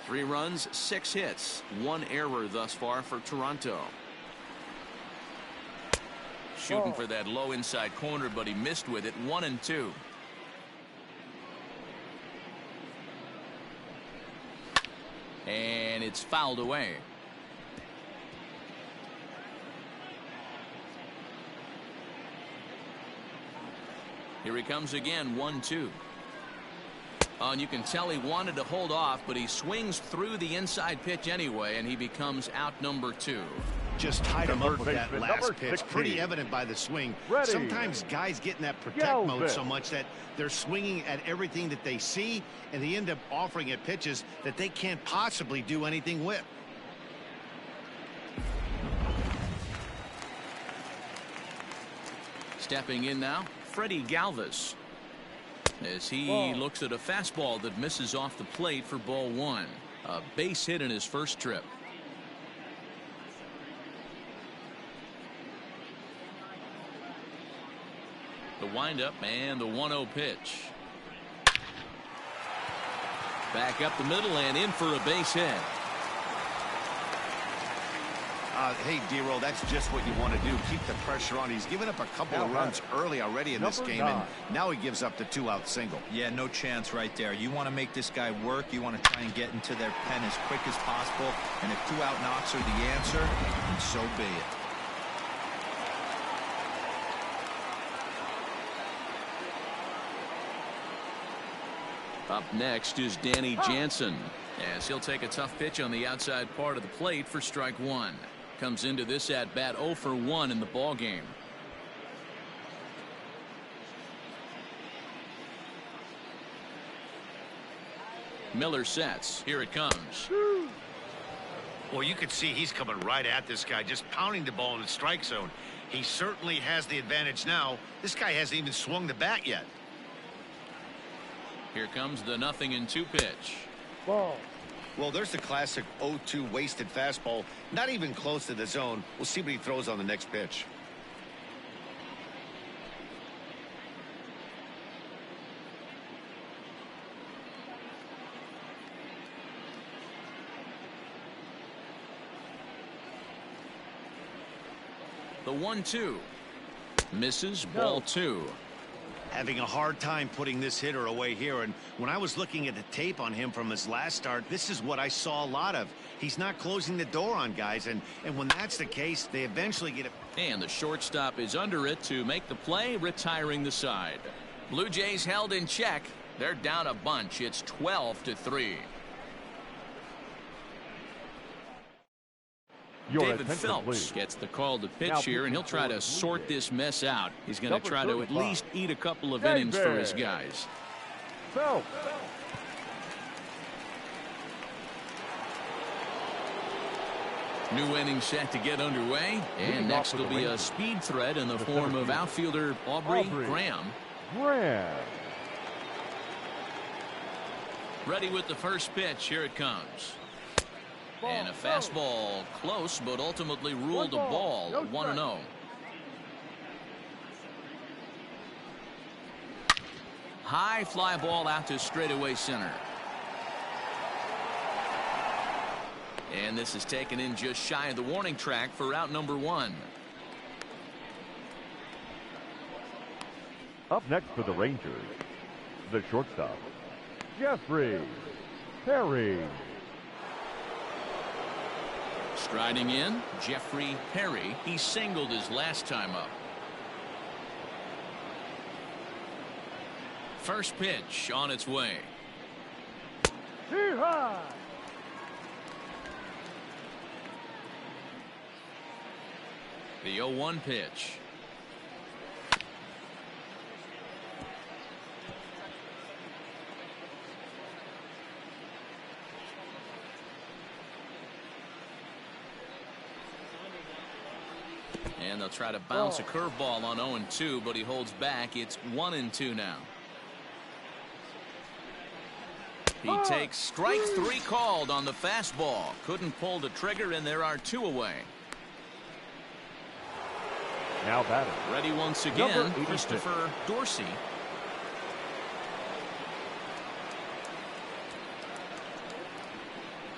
3 runs, 6 hits, 1 error thus far for Toronto. Shooting for that low inside corner, but he missed with it. 1-2. And it's fouled away. Here he comes again. 1-2. And you can tell he wanted to hold off, but he swings through the inside pitch anyway, and he becomes out number 2. Just tied him up with that last pitch. Pretty evident by the swing. Sometimes guys get in that protect mode so much that they're swinging at everything that they see, and they end up offering at pitches that they can't possibly do anything with. Stepping in now, Freddie Galvis, as he looks at a fastball that misses off the plate for ball 1. A base hit in his first trip. The windup and the 1-0 pitch. Back up the middle and in for a base hit. Hey, D-Roll, that's just what you want to do. Keep the pressure on. He's given up a couple of runs early already in this game, and now he gives up the 2-out single. Yeah, no chance right there. You want to make this guy work. You want to try and get into their pen as quick as possible. And if 2-out knocks are the answer, then so be it. Up next is Danny Jansen, as he'll take a tough pitch on the outside part of the plate for strike 1. Comes into this at bat 0 for 1 in the ball game. Miller sets. Here it comes. Well, you can see he's coming right at this guy, just pounding the ball in the strike zone. He certainly has the advantage now. This guy hasn't even swung the bat yet. Here comes the 0-2 pitch. Ball. Well, there's the classic 0-2 wasted fastball, not even close to the zone. We'll see what he throws on the next pitch. The 1-2 misses. Ball 2. Having a hard time putting this hitter away here, and when I was looking at the tape on him from his last start, this is what I saw a lot of. He's not closing the door on guys, and when that's the case, they eventually get it. And the shortstop is under it to make the play, retiring the side. Blue Jays held in check. They're down a bunch. It's 12-3. David Phelps gets the call to pitch here, and he'll try to sort this mess out. He's going to try to at least eat a couple of innings for his guys. Phelps. New inning set to get underway, and next will be a speed threat in the form of outfielder Aubrey Graham. Ready with the first pitch. Here it comes. And a fastball close, but ultimately ruled a ball. 1-0. High fly ball out to straightaway center. And this is taken in just shy of the warning track for out number 1. Up next for the Rangers, the shortstop, Jeffrey Perry. Riding in, Jeffrey Perry. He singled his last time up. First pitch on its way. Too high. The 0-1 pitch. And they'll try to bounce a curveball on 0-2, but he holds back. It's 1-2 now. He takes strike 3 called on the fastball. Couldn't pull the trigger, and there are 2 away. Now batting. Ready once again, Christopher Dorsey.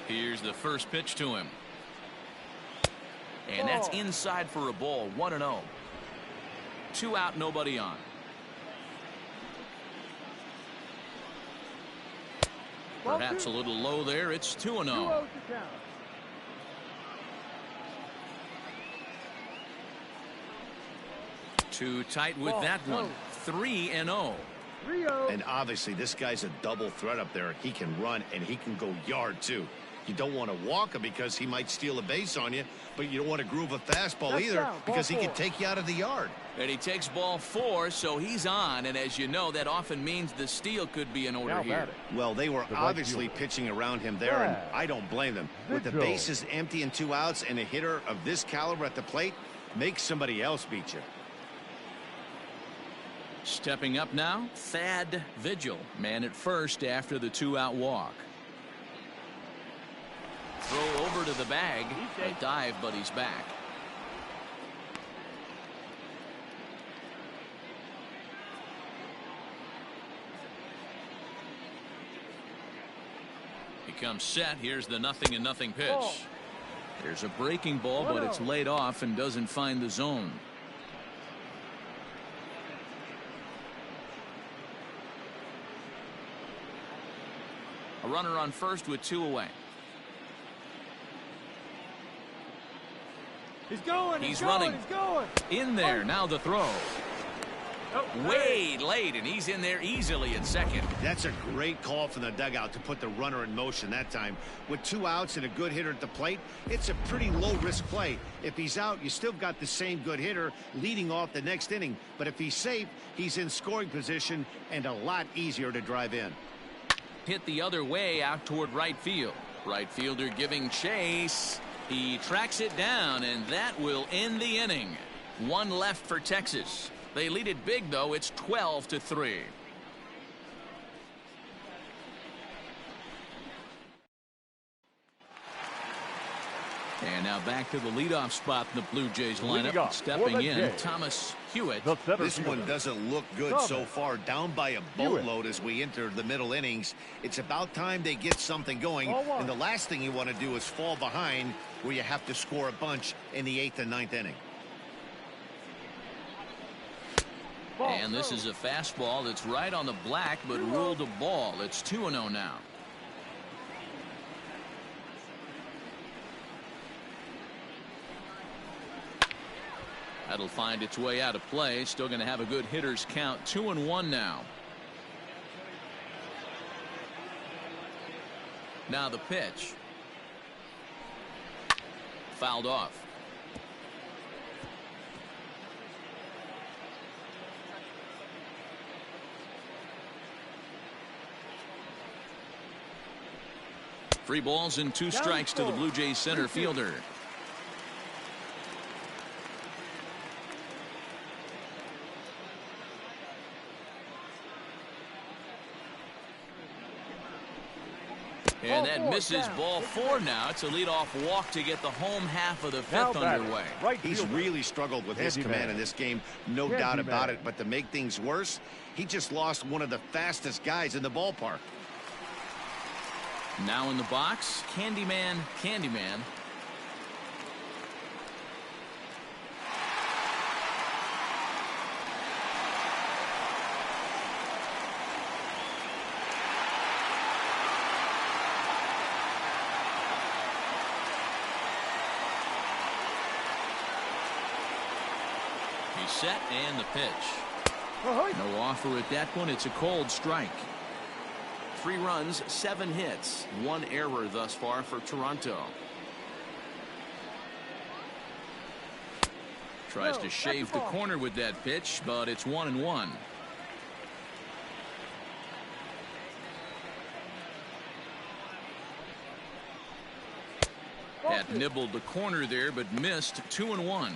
Here's the first pitch to him. And that's inside for a ball. 1-0. 2 out, nobody on. Perhaps a little low there. It's 2-0. Too tight with that one. 3-0. And obviously this guy's a double threat up there. He can run and he can go yard too. You don't want to walk him because he might steal a base on you, but you don't want to groove a fastball either because he can take you out of the yard. And he takes ball 4, so he's on. And as you know, that often means the steal could be in order here. Well, they were obviously pitching around him there, and I don't blame them. With the bases empty and 2 outs and a hitter of this caliber at the plate, make somebody else beat you. Stepping up now, Thad Vigil, man at first after the 2-out walk. Throw over to the bag. A dive, but he's back. He comes set. Here's the 0-0 pitch. There's a breaking ball, but it's laid off and doesn't find the zone. A runner on first with 2 away. He's going. He's running. He's going. In there. Now the throw. Way late, and he's in there easily at second. That's a great call from the dugout to put the runner in motion that time. With 2 outs and a good hitter at the plate, it's a pretty low-risk play. If he's out, you still got the same good hitter leading off the next inning. But if he's safe, he's in scoring position and a lot easier to drive in. Hit the other way out toward right field. Right fielder giving chase. He tracks it down, and that will end the inning. 1 left for Texas. They lead it big, though. It's 12-3. And now back to the leadoff spot in the Blue Jays lineup. Stepping in, Thomas Hewitt. This one doesn't look good so far. Down by a boatload as we enter the middle innings. It's about time they get something going. And the last thing you want to do is fall behind where you have to score a bunch in the 8th and 9th inning. And this is a fastball that's right on the black, but ruled a ball. It's 2-0 now. That'll find its way out of play. Still going to have a good hitter's count. 2-1 now. Now the pitch. Fouled off. Three balls and 2 strikes to the Blue Jays center fielder. And that misses ball 4 now. It's a leadoff walk to get the home half of the 5th underway. He's really struggled with his command in this game, no doubt about it. But to make things worse, he just lost one of the fastest guys in the ballpark. Now in the box, Candyman. He's set and the pitch. No offer at that one. It's a cold strike. 3 runs, 7 hits, 1 error thus far for Toronto. Tries to shave the corner with that pitch, but it's 1-1. Had nibbled the corner there, but missed. 2-1.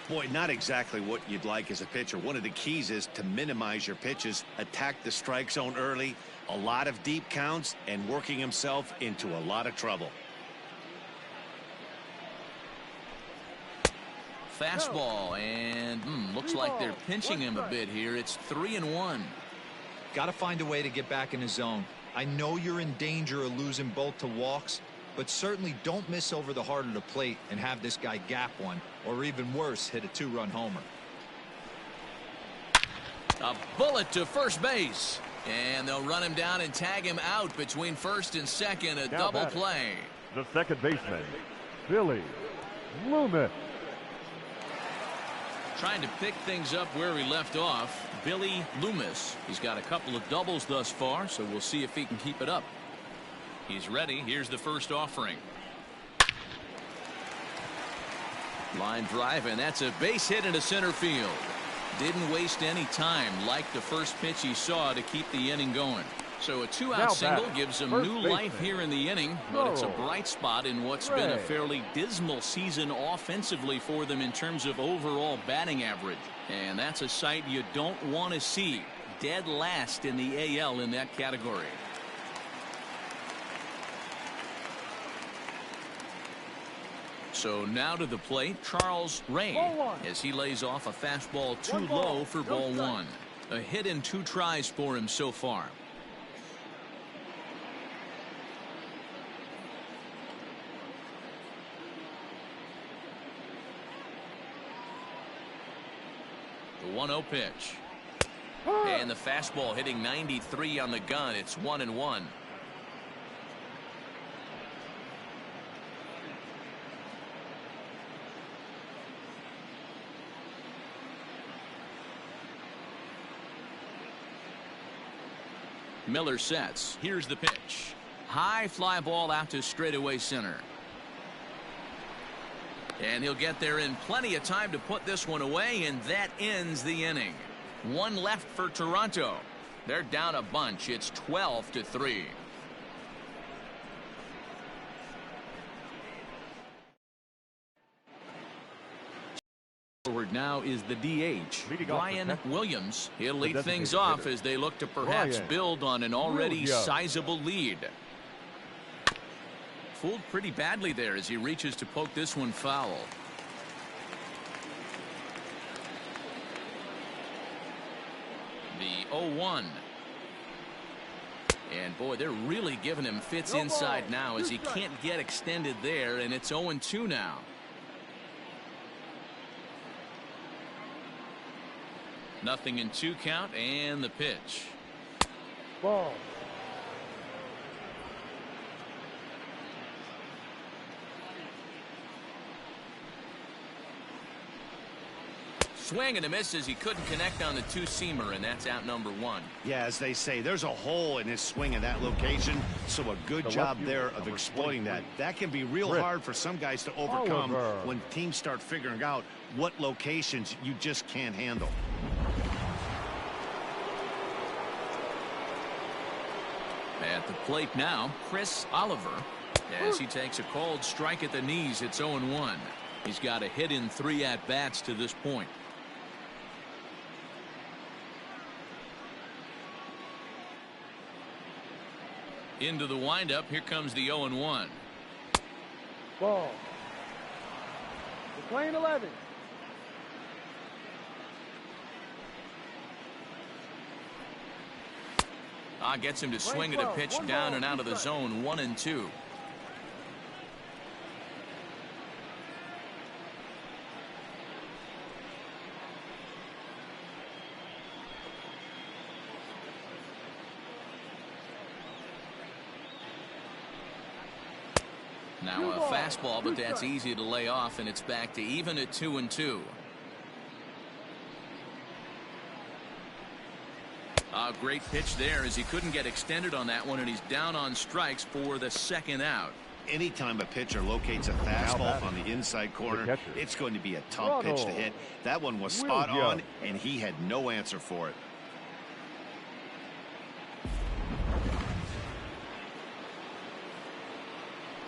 Boy, not exactly what you'd like as a pitcher. One of the keys is to minimize your pitches, attack the strike zone early, a lot of deep counts, and working himself into a lot of trouble. Fastball, and looks like they're pinching him a bit here. It's 3-1. Got to find a way to get back in the zone. I know you're in danger of losing both to walks, but certainly don't miss over the heart of the plate and have this guy gap one, or even worse, hit a 2-run homer. A bullet to first base, and they'll run him down and tag him out between first and second. A double play. The second baseman, Billy Loomis. Trying to pick things up where he left off, Billy Loomis. He's got a couple of doubles thus far, so we'll see if he can keep it up. He's ready. Here's the first offering. Line drive, and that's a base hit into center field. Didn't waste any time like the first pitch he saw to keep the inning going. So a 2-out single gives him new life here in the inning, but it's a bright spot in what's been a fairly dismal season offensively for them in terms of overall batting average. And that's a sight you don't want to see. Dead last in the AL in that category. So now to the plate, Charles Ray, as he lays off a fastball too low for ball 1. A hit in 2 tries for him so far. The 1-0 pitch. And the fastball hitting 93 on the gun. It's 1-1. Miller sets. Here's the pitch. High fly ball out to straightaway center. And he'll get there in plenty of time to put this one away, and that ends the inning. 1 left for Toronto. They're down a bunch. It's 12-3. Forward now is the DH, Brian Williams. He'll lead things off as they look to perhaps build on an already sizable lead. Fooled pretty badly there as he reaches to poke this one foul. The 0-1. And boy, they're really giving him fits inside now as he can't get extended there, and it's 0-2 now. Nothing in 2 count, and the pitch. Ball. Swing and a miss as he couldn't connect on the 2-seamer, and that's out number 1. Yeah, as they say, there's a hole in his swing in that location, so a good job there of exploiting that. That can be real hard for some guys to overcome when teams start figuring out what locations you just can't handle. At the plate now, Chris Oliver, as he takes a cold strike at the knees. It's 0-1. He's got a hit in 3 at-bats to this point. Into the windup. Here comes the 0-1. Ball. We're playing 11. Gets him to swing at a pitch down and out of the zone. 1-2. Now a fastball, but that's easy to lay off, and it's back to even at 2-2. A great pitch there as he couldn't get extended on that one, and he's down on strikes for the second out. Anytime a pitcher locates a fastball on the inside corner, it's going to be a tough pitch to hit. That one was spot on, and he had no answer for it.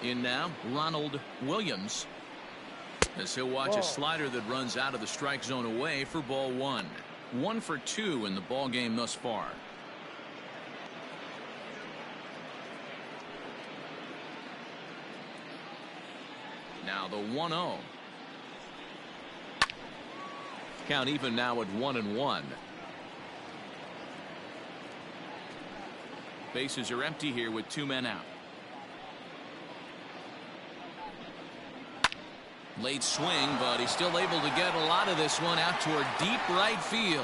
In now, Ronald Williams, as he'll watch a slider that runs out of the strike zone away for ball one. 1 for 2 in the ball game thus far. Now the 1-0. Count even now at 1-1. Bases are empty here with 2 men out. Late swing, but he's still able to get a lot of this one out toward deep right field.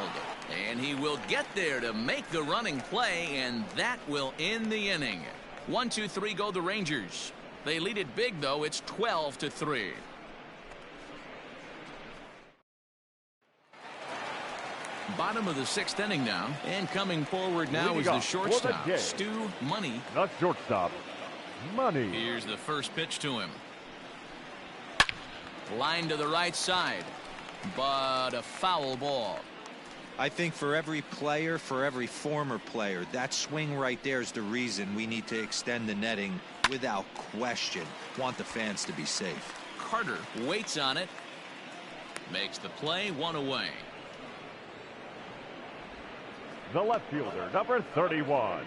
And he will get there to make the running play, and that will end the inning. 1-2-3 go the Rangers. They lead it big, though. It's 12-3. Bottom of the 6th inning now, and coming forward now is the shortstop, Stu Money. The shortstop, Money. Here's the first pitch to him. Line to the right side, but a foul ball. I think for every player, for every former player, that swing right there is the reason we need to extend the netting without question. Want the fans to be safe. Carter waits on it, makes the play, 1 away. The left fielder, number 31,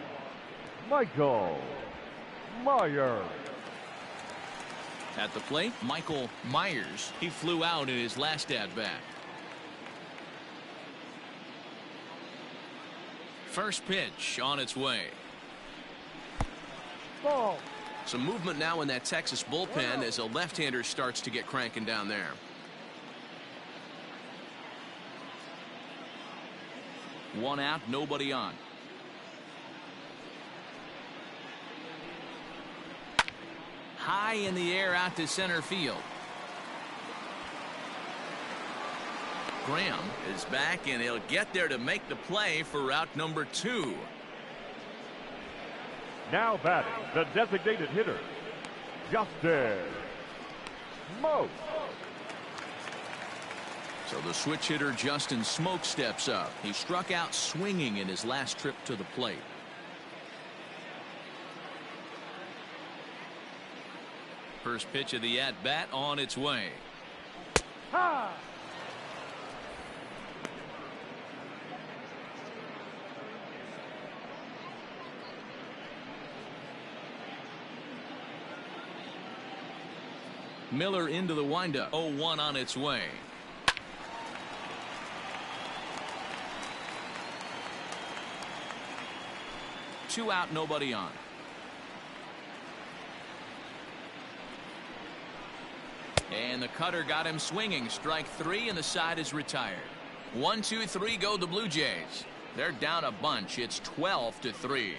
Michael Myers. At the plate, Michael Myers. He flew out in his last at-bat. First pitch on its way. Ball. Some movement now in that Texas bullpen as a left-hander starts to get cranking down there. One out, nobody on. High in the air out to center field. Graham is back, and he'll get there to make the play for route number 2. Now batting, the designated hitter, Justin Smoke. So the switch hitter Justin Smoke steps up. He struck out swinging in his last trip to the plate. First pitch of the at-bat on its way. Ha! Miller into the windup. 0-1 on its way. Two out, nobody on. And the cutter got him swinging. Strike 3, and the side is retired. 1-2-3 go the Blue Jays. They're down a bunch. It's 12-3.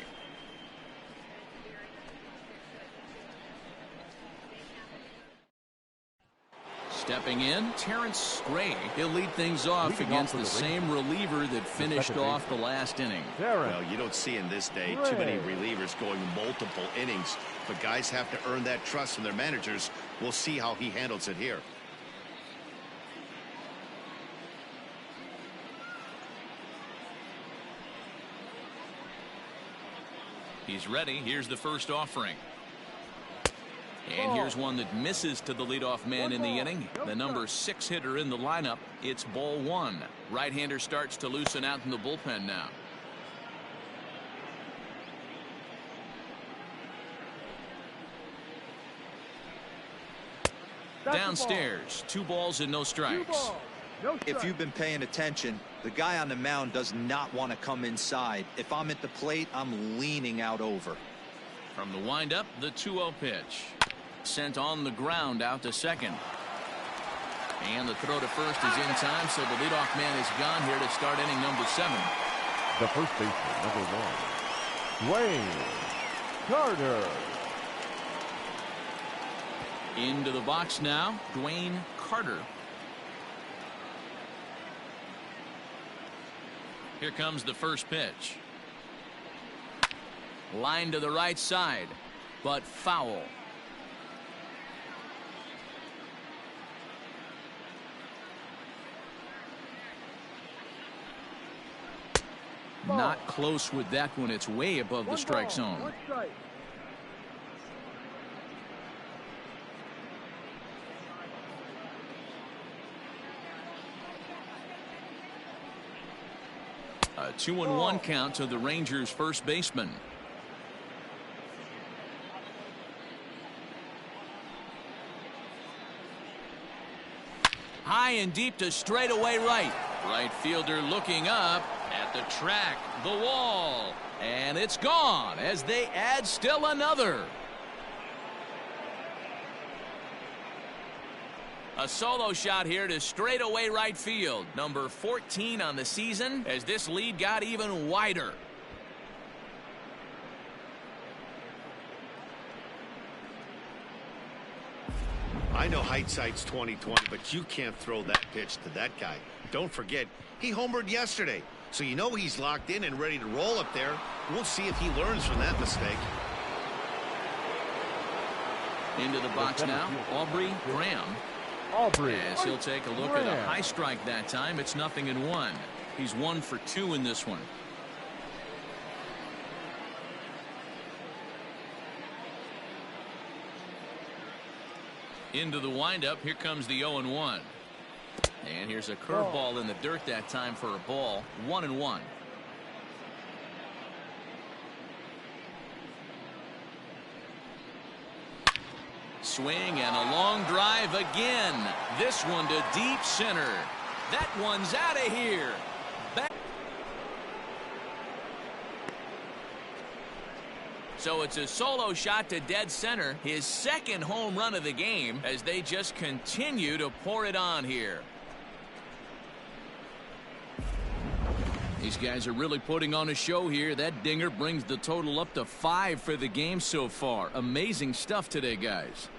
Stepping in, Terrence Gray. He'll lead things off against the same reliever that finished off the last inning. Well, you don't see in this day too many relievers going multiple innings, but guys have to earn that trust from their managers. We'll see how he handles it here. He's ready. Here's the first offering. And here's one that misses to the leadoff man in the inning. The number 6 hitter in the lineup. It's ball 1. Right-hander starts to loosen out in the bullpen now. Downstairs, 2 balls and no strikes. If you've been paying attention, the guy on the mound does not want to come inside. If I'm at the plate, I'm leaning out over. From the windup, the 2-0 pitch. Sent on the ground out to second. And the throw to first is in time, so the leadoff man is gone here to start inning number 7. The first baseman, number 1, Dwayne Carter. Into the box now, Dwayne Carter. Here comes the first pitch. Line to the right side, but foul. Not close with that one. It's way above the strike zone. 1 strike. A 2-1 count to the Rangers' first baseman. High and deep to straightaway right. Right fielder looking up at the track, the wall, and it's gone as they add still another. A solo shot here to straightaway right field. Number 14 on the season as this lead got even wider. I know hindsight's 20/20, but you can't throw that pitch to that guy. Don't forget, he homered yesterday, so you know he's locked in and ready to roll up there. We'll see if he learns from that mistake. Into the box now, Aubrey Graham. As he'll take a look at a high strike that time. It's 0-1. He's 1 for 2 in this one. Into the windup. Here comes the 0-1. And here's a curveball in the dirt that time for a ball. 1-1. Swing and a long drive again. This one to deep center. That one's out of here. Back. So it's a solo shot to dead center. His second home run of the game as they just continue to pour it on here. These guys are really putting on a show here. That dinger brings the total up to 5 for the game so far. Amazing stuff today, guys.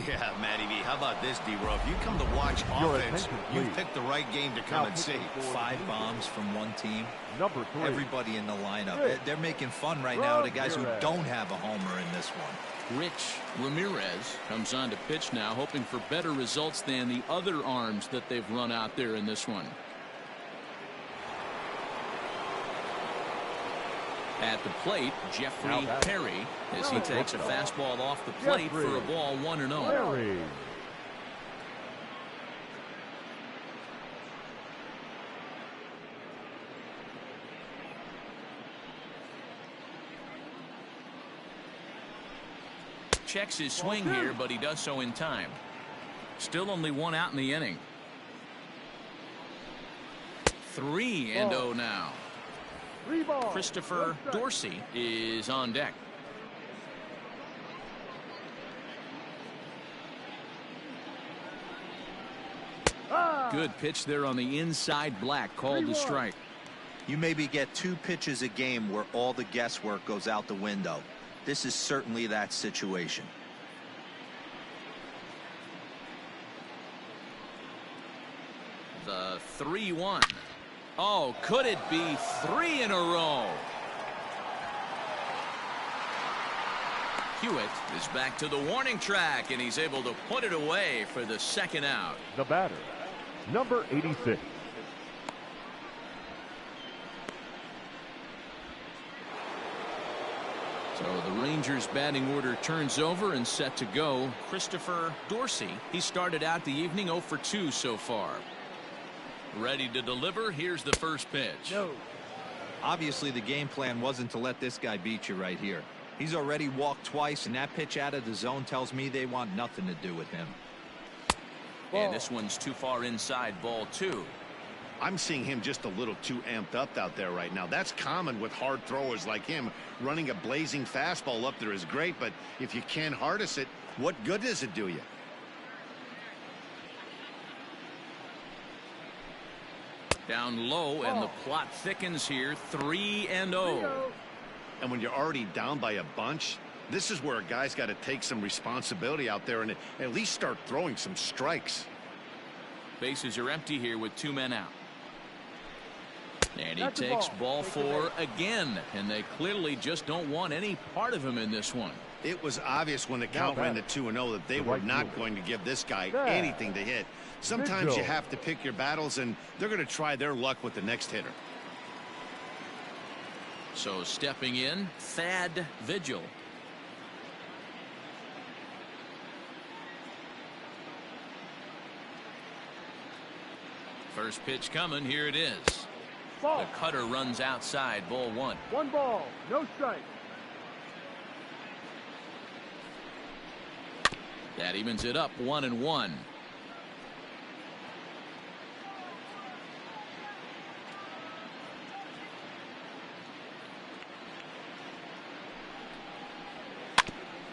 Yeah, Matty V. How about this, D-Row? If you come to watch offense, you picked the right game to come and see. 5 bombs from one team. Number 3. Everybody in the lineup. They're making fun right now of the guys who don't have a homer in this one. Rich Ramirez comes on to pitch now, hoping for better results than the other arms that they've run out there in this one. At the plate, Jeffrey Perry, as he takes a fastball off the plate for a ball 1-0. Checks his swing here, but he does so in time. Still only 1 out in the inning. 3-0 now. Christopher Dorsey is on deck. Good pitch there on the inside, Black called the strike. You maybe get 2 pitches a game where all the guesswork goes out the window. This is certainly that situation. The 3-1. Oh, could it be 3 in a row? Hewitt is back to the warning track, and he's able to put it away for the second out. The batter, number 86. So the Rangers batting order turns over and set to go. Christopher Dorsey, he started out the evening 0 for 2 so far. Ready to deliver. Here's the first pitch. Obviously the game plan wasn't to let this guy beat you right here. He's already walked twice, and that pitch out of the zone tells me they want nothing to do with him. And this one's too far inside, ball 2. I'm seeing him just a little too amped up out there right now. That's common with hard throwers like him. Running a blazing fastball up there is great, but if you can't harness it, what good does it do you? Down low, and the plot thickens here. 3-0. And when you're already down by a bunch, this is where a guy's got to take some responsibility out there and at least start throwing some strikes. Bases are empty here with 2 men out. And he That's the takes ball. ball four again, and they clearly just don't want any part of him in this one. It was obvious when the count went to 2-0 that they were not going to give this guy anything to hit. Sometimes you have to pick your battles, and they're going to try their luck with the next hitter. So stepping in, Thad Vigil. First pitch coming. Here it is. Ball. The cutter runs outside. Ball one. 1 ball, no strike. That evens it up 1-1.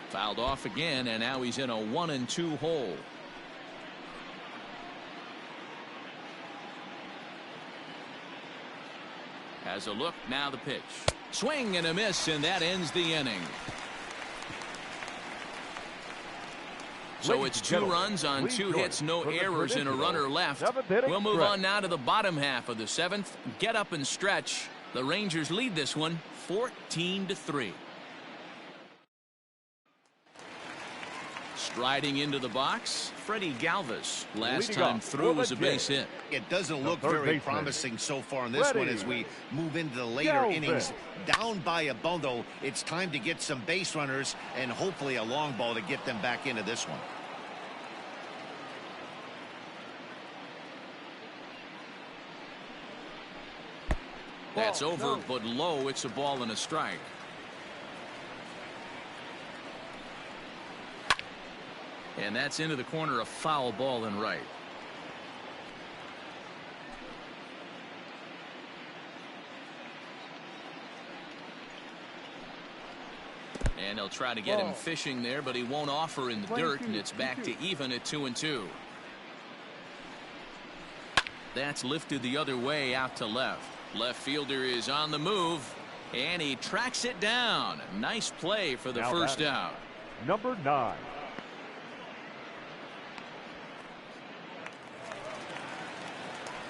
Fouled off again, and now he's in a 1-2 hole. Has a look, now the pitch. Swing and a miss, and that ends the inning. So it's 2 runs on 2 hits, no errors, and a runner left. We'll move on now to the bottom half of the 7th. Get up and stretch. The Rangers lead this one 14-3. Striding into the box, Freddie Galvis. Last time through was a base hit. It doesn't look very promising so far in this one as we move into the later innings. Down by a bundle, it's time to get some base runners and hopefully a long ball to get them back into this one. That's over, but low. It's a ball and a strike. And that's into the corner, a foul ball and right. And they'll try to get him fishing there, but he won't offer in the dirt, and it's back to even at 2-2. That's lifted the other way out to left. Left fielder is on the move, and he tracks it down. Nice play for the first out. Number 9.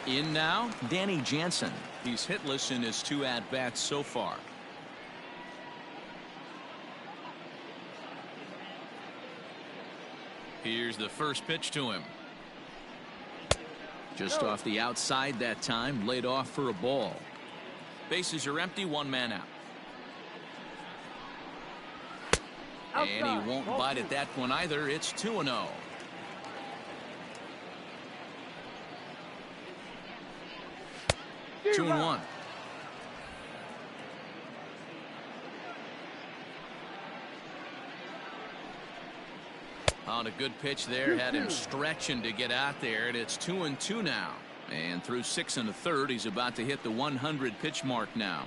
In now, Danny Jansen. He's hitless in his 2 at-bats so far. Here's the first pitch to him. Just off the outside that time, laid off for a ball. Bases are empty, 1 man out. And he won't bite at that one either. It's 2-0. Two and 1. On a good pitch there, had him stretching to get out there, and it's 2-2 now. And through 6 1/3, he's about to hit the 100 pitch mark now.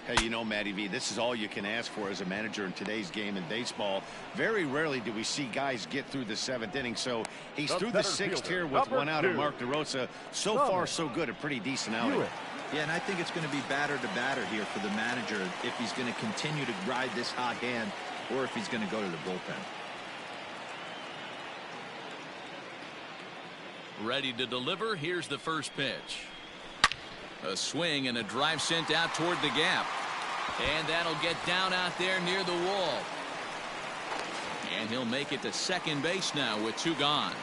Hey, you know, Matty V, this is all you can ask for as a manager in today's game in baseball. Very rarely do we see guys get through the 7th inning. So he's through the 6th here with 1 out of Mark DeRosa. So far, so good. A pretty decent outing. Yeah, and I think it's going to be batter to batter here for the manager if he's going to continue to ride this hot hand or if he's going to go to the bullpen. Ready to deliver. Here's the first pitch. A swing and a drive sent out toward the gap. And that'll get down out there near the wall. And he'll make it to second base now with 2 gone.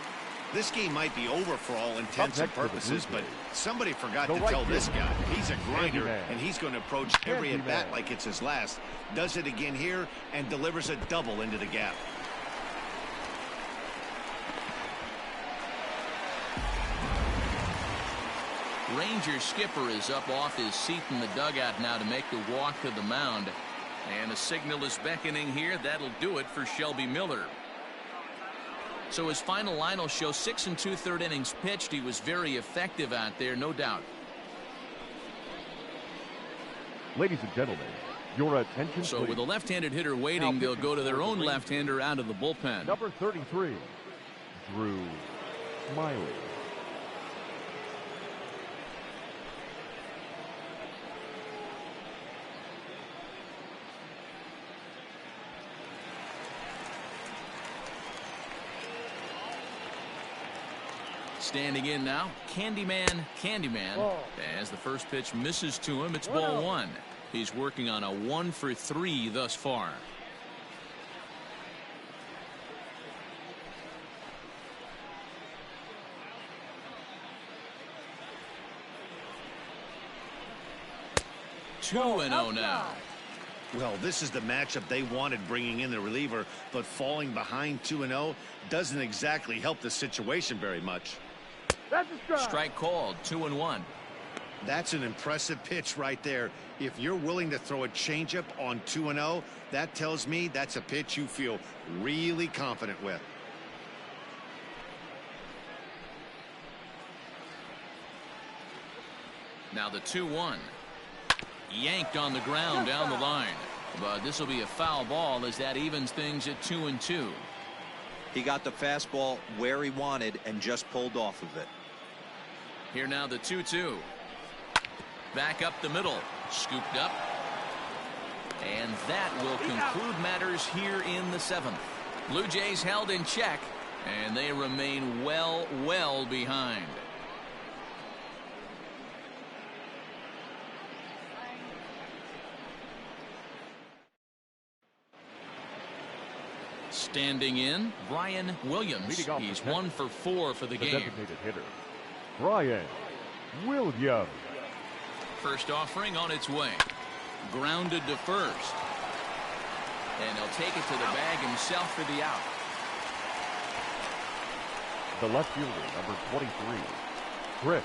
This game might be over for all intents and purposes, but somebody forgot to tell this guy he's a grinder, and he's going to approach every at-bat like it's his last. Does it again here and delivers a double into the gap. Ranger skipper is up off his seat in the dugout now to make the walk to the mound. And the signal is beckoning here. That'll do it for Shelby Miller. So his final line will show 6 2/3 innings pitched. He was very effective out there, no doubt. Ladies and gentlemen, your attention So please. with a left-handed hitter waiting, they'll go to their own left-hander out of the bullpen. Number 33, Drew Smiley. Standing in now, Candyman, Ball. as the first pitch misses to him. It's ball 1. He's working on a 1 for 3 thus far. Two and 0 now. Well, this is the matchup they wanted, bringing in the reliever, but falling behind 2-0 doesn't exactly help the situation very much. That's a strike. Strike called. 2-1. That's an impressive pitch right there. If you're willing to throw a changeup on 2-0, that tells me that's a pitch you feel really confident with. Now the 2-1. Yanked on the ground down the line. But this will be a foul ball as that evens things at 2-2. He got the fastball where he wanted and just pulled off of it. Here now the 2-2. Back up the middle. Scooped up. And that will conclude matters here in the 7th. Blue Jays held in check, and they remain well behind. Standing in, Brian Williams. Leading off He's the 1 for 4 for the game. Designated hitter, Brian Williams. First offering on its way. Grounded to first. And he'll take it to the bag himself for the out. The left fielder, number 23, Chris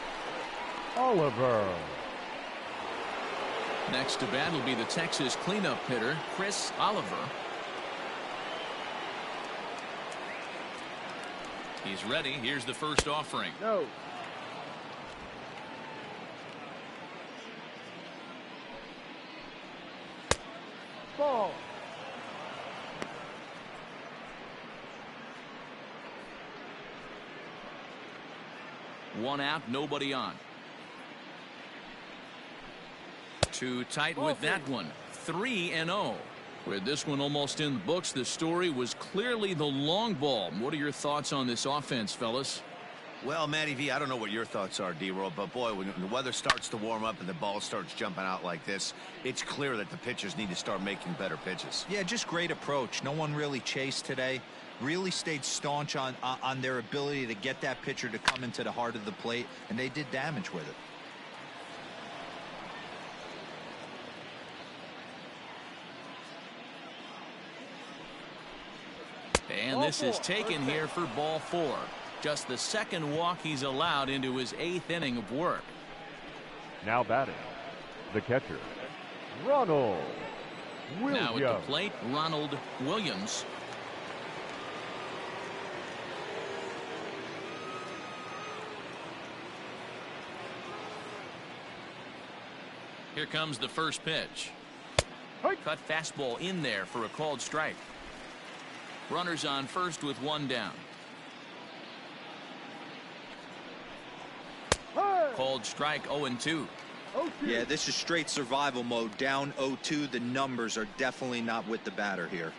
Oliver. Next to bat will be the Texas cleanup hitter, Chris Oliver. He's ready. Here's the first offering. No. Ball. One out, nobody on. Too tight with that one. 3-0. With this one almost in the books, the story was clearly the long ball. What are your thoughts on this offense, fellas? Well, Matty V, I don't know what your thoughts are, D-Roll, but boy, when the weather starts to warm up and the ball starts jumping out like this, it's clear that the pitchers need to start making better pitches. Yeah, just great approach. No one really chased today. Really stayed staunch on their ability to get that pitcher to come into the heart of the plate, and they did damage with it. And this is taken here for ball 4. Just the second walk he's allowed into his 8th inning of work. Now batting, the catcher, Ronald Williams. Now at the plate, Ronald Williams. Here comes the first pitch. Cut fastball in there for a called strike. Runners on first with 1 down. Called strike 0-2. Yeah, this is straight survival mode. Down 0-2. The numbers are definitely not with the batter here.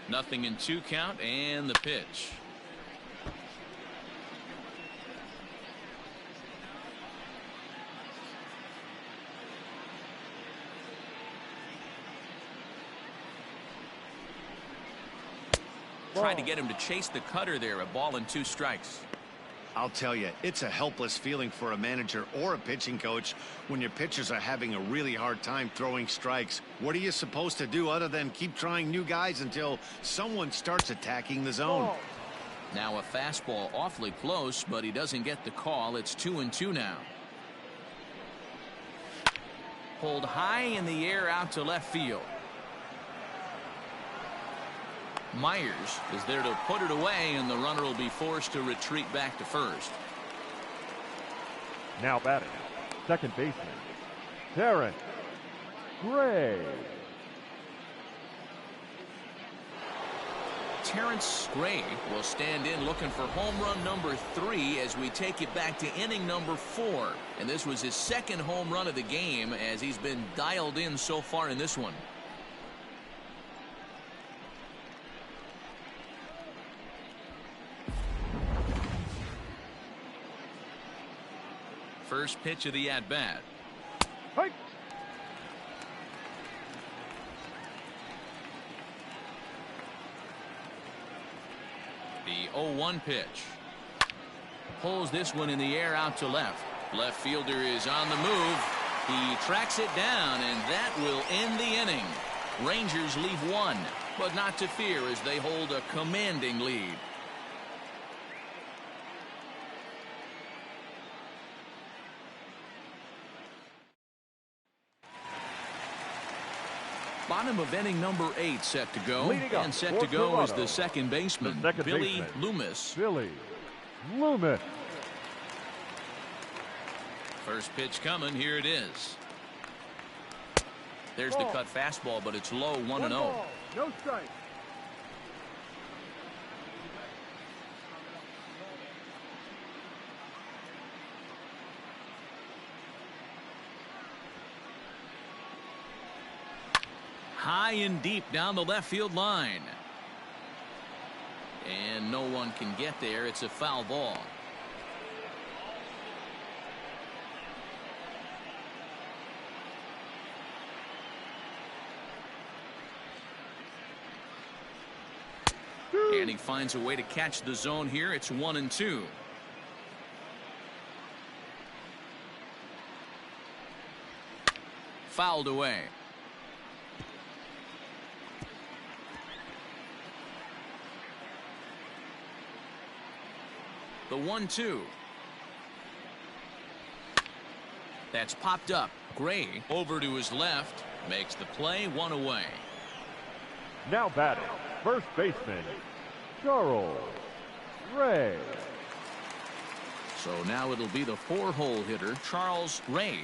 Nothing in 2 count and the pitch. Tried to get him to chase the cutter there. A ball and 2 strikes. I'll tell you, it's a helpless feeling for a manager or a pitching coach when your pitchers are having a really hard time throwing strikes. What are you supposed to do other than keep trying new guys until someone starts attacking the zone? Now a fastball awfully close, but he doesn't get the call. It's 2-2 now. Pulled high in the air out to left field. Myers is there to put it away, and the runner will be forced to retreat back to first. Now batting, second baseman, Terrence Gray. Terrence Gray will stand in looking for home run number 3 as we take it back to inning number 4. And this was his second home run of the game as he's been dialed in so far in this one. First pitch of the at-bat. Hey. The 0-1 pitch. Pulls this one in the air out to left. Left fielder is on the move. He tracks it down, and that will end the inning. Rangers leave one, but not to fear as they hold a commanding lead. Bottom of inning number 8 set to go. And set to go is the second baseman, Billy Loomis. Billy Loomis. First pitch coming. Here it is. There's the cut fastball, but it's low, 1-0. No strike. High and deep down the left field line. And no one can get there. It's a foul ball. And he finds a way to catch the zone here. It's 1-2. Fouled away. The 1-2. That's popped up. Gray over to his left. Makes the play, 1 away. Now batting, first baseman, Charles Ray. So now it'll be the 4-hole hitter, Charles Ray.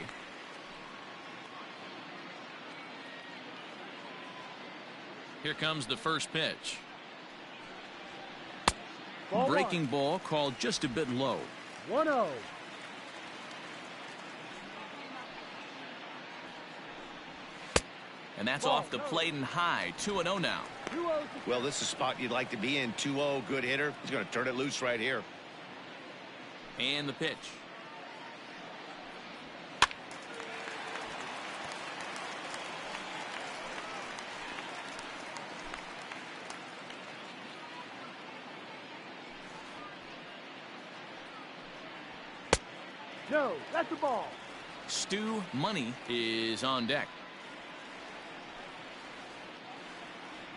Here comes the first pitch. Breaking ball called just a bit low. 1-0. And that's off the plate and high. 2-0 now. Well, this is a spot you'd like to be in. 2-0, good hitter. He's going to turn it loose right here. And the pitch. No, that's the ball. Stu Money is on deck.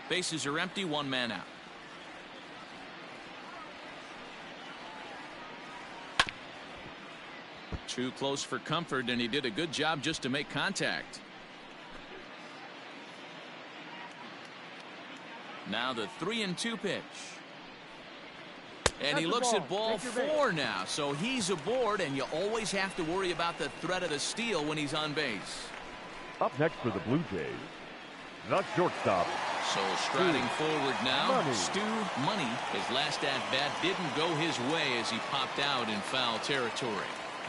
Bases are empty, 1 man out. Too close for comfort, and he did a good job just to make contact. Now the 3-2 pitch. And he looks at ball 4 now, so he's aboard, and you always have to worry about the threat of the steal when he's on base. Up next for the Blue Jays, the shortstop. So striding forward now, Money. Stu Money. His last at-bat didn't go his way as he popped out in foul territory.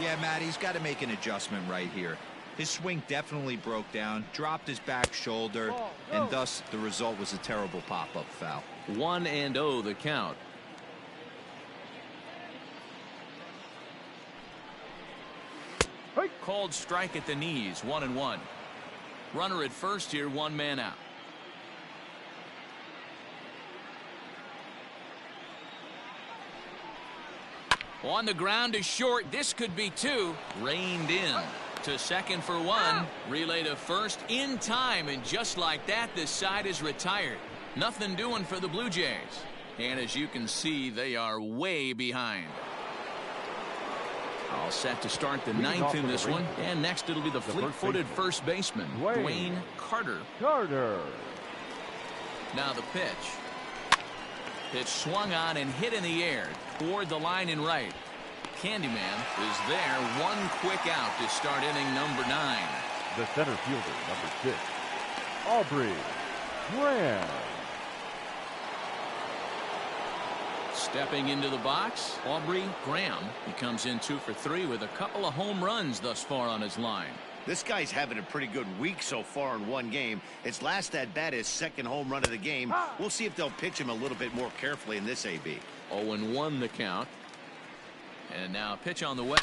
Yeah, Matt, he's got to make an adjustment right here. His swing definitely broke down, dropped his back shoulder, and thus the result was a terrible pop-up foul. 1-0 the count. Called strike at the knees, 1-1. Runner at first here, 1 man out. On the ground to short. This could be 2. Reined in to second for 1. Relay to first in time, and just like that, this side is retired. Nothing doing for the Blue Jays. And as you can see, they are way behind. All set to start the 9th in this one. And next it'll be the fleet-footed first baseman, Dwayne Carter. Now the pitch. Pitch swung on and hit in the air toward the line and right. Candyman is there. 1 quick out to start inning number 9. The center fielder, number 6, Aubrey Graham. Stepping into the box, Aubrey Graham. He comes in 2 for 3 with a couple of home runs thus far on his line. This guy's having a pretty good week so far in 1 game. His last at-bat is 2nd home run of the game. We'll see if they'll pitch him a little bit more carefully in this AB. 0-1 the count. And now pitch on the way.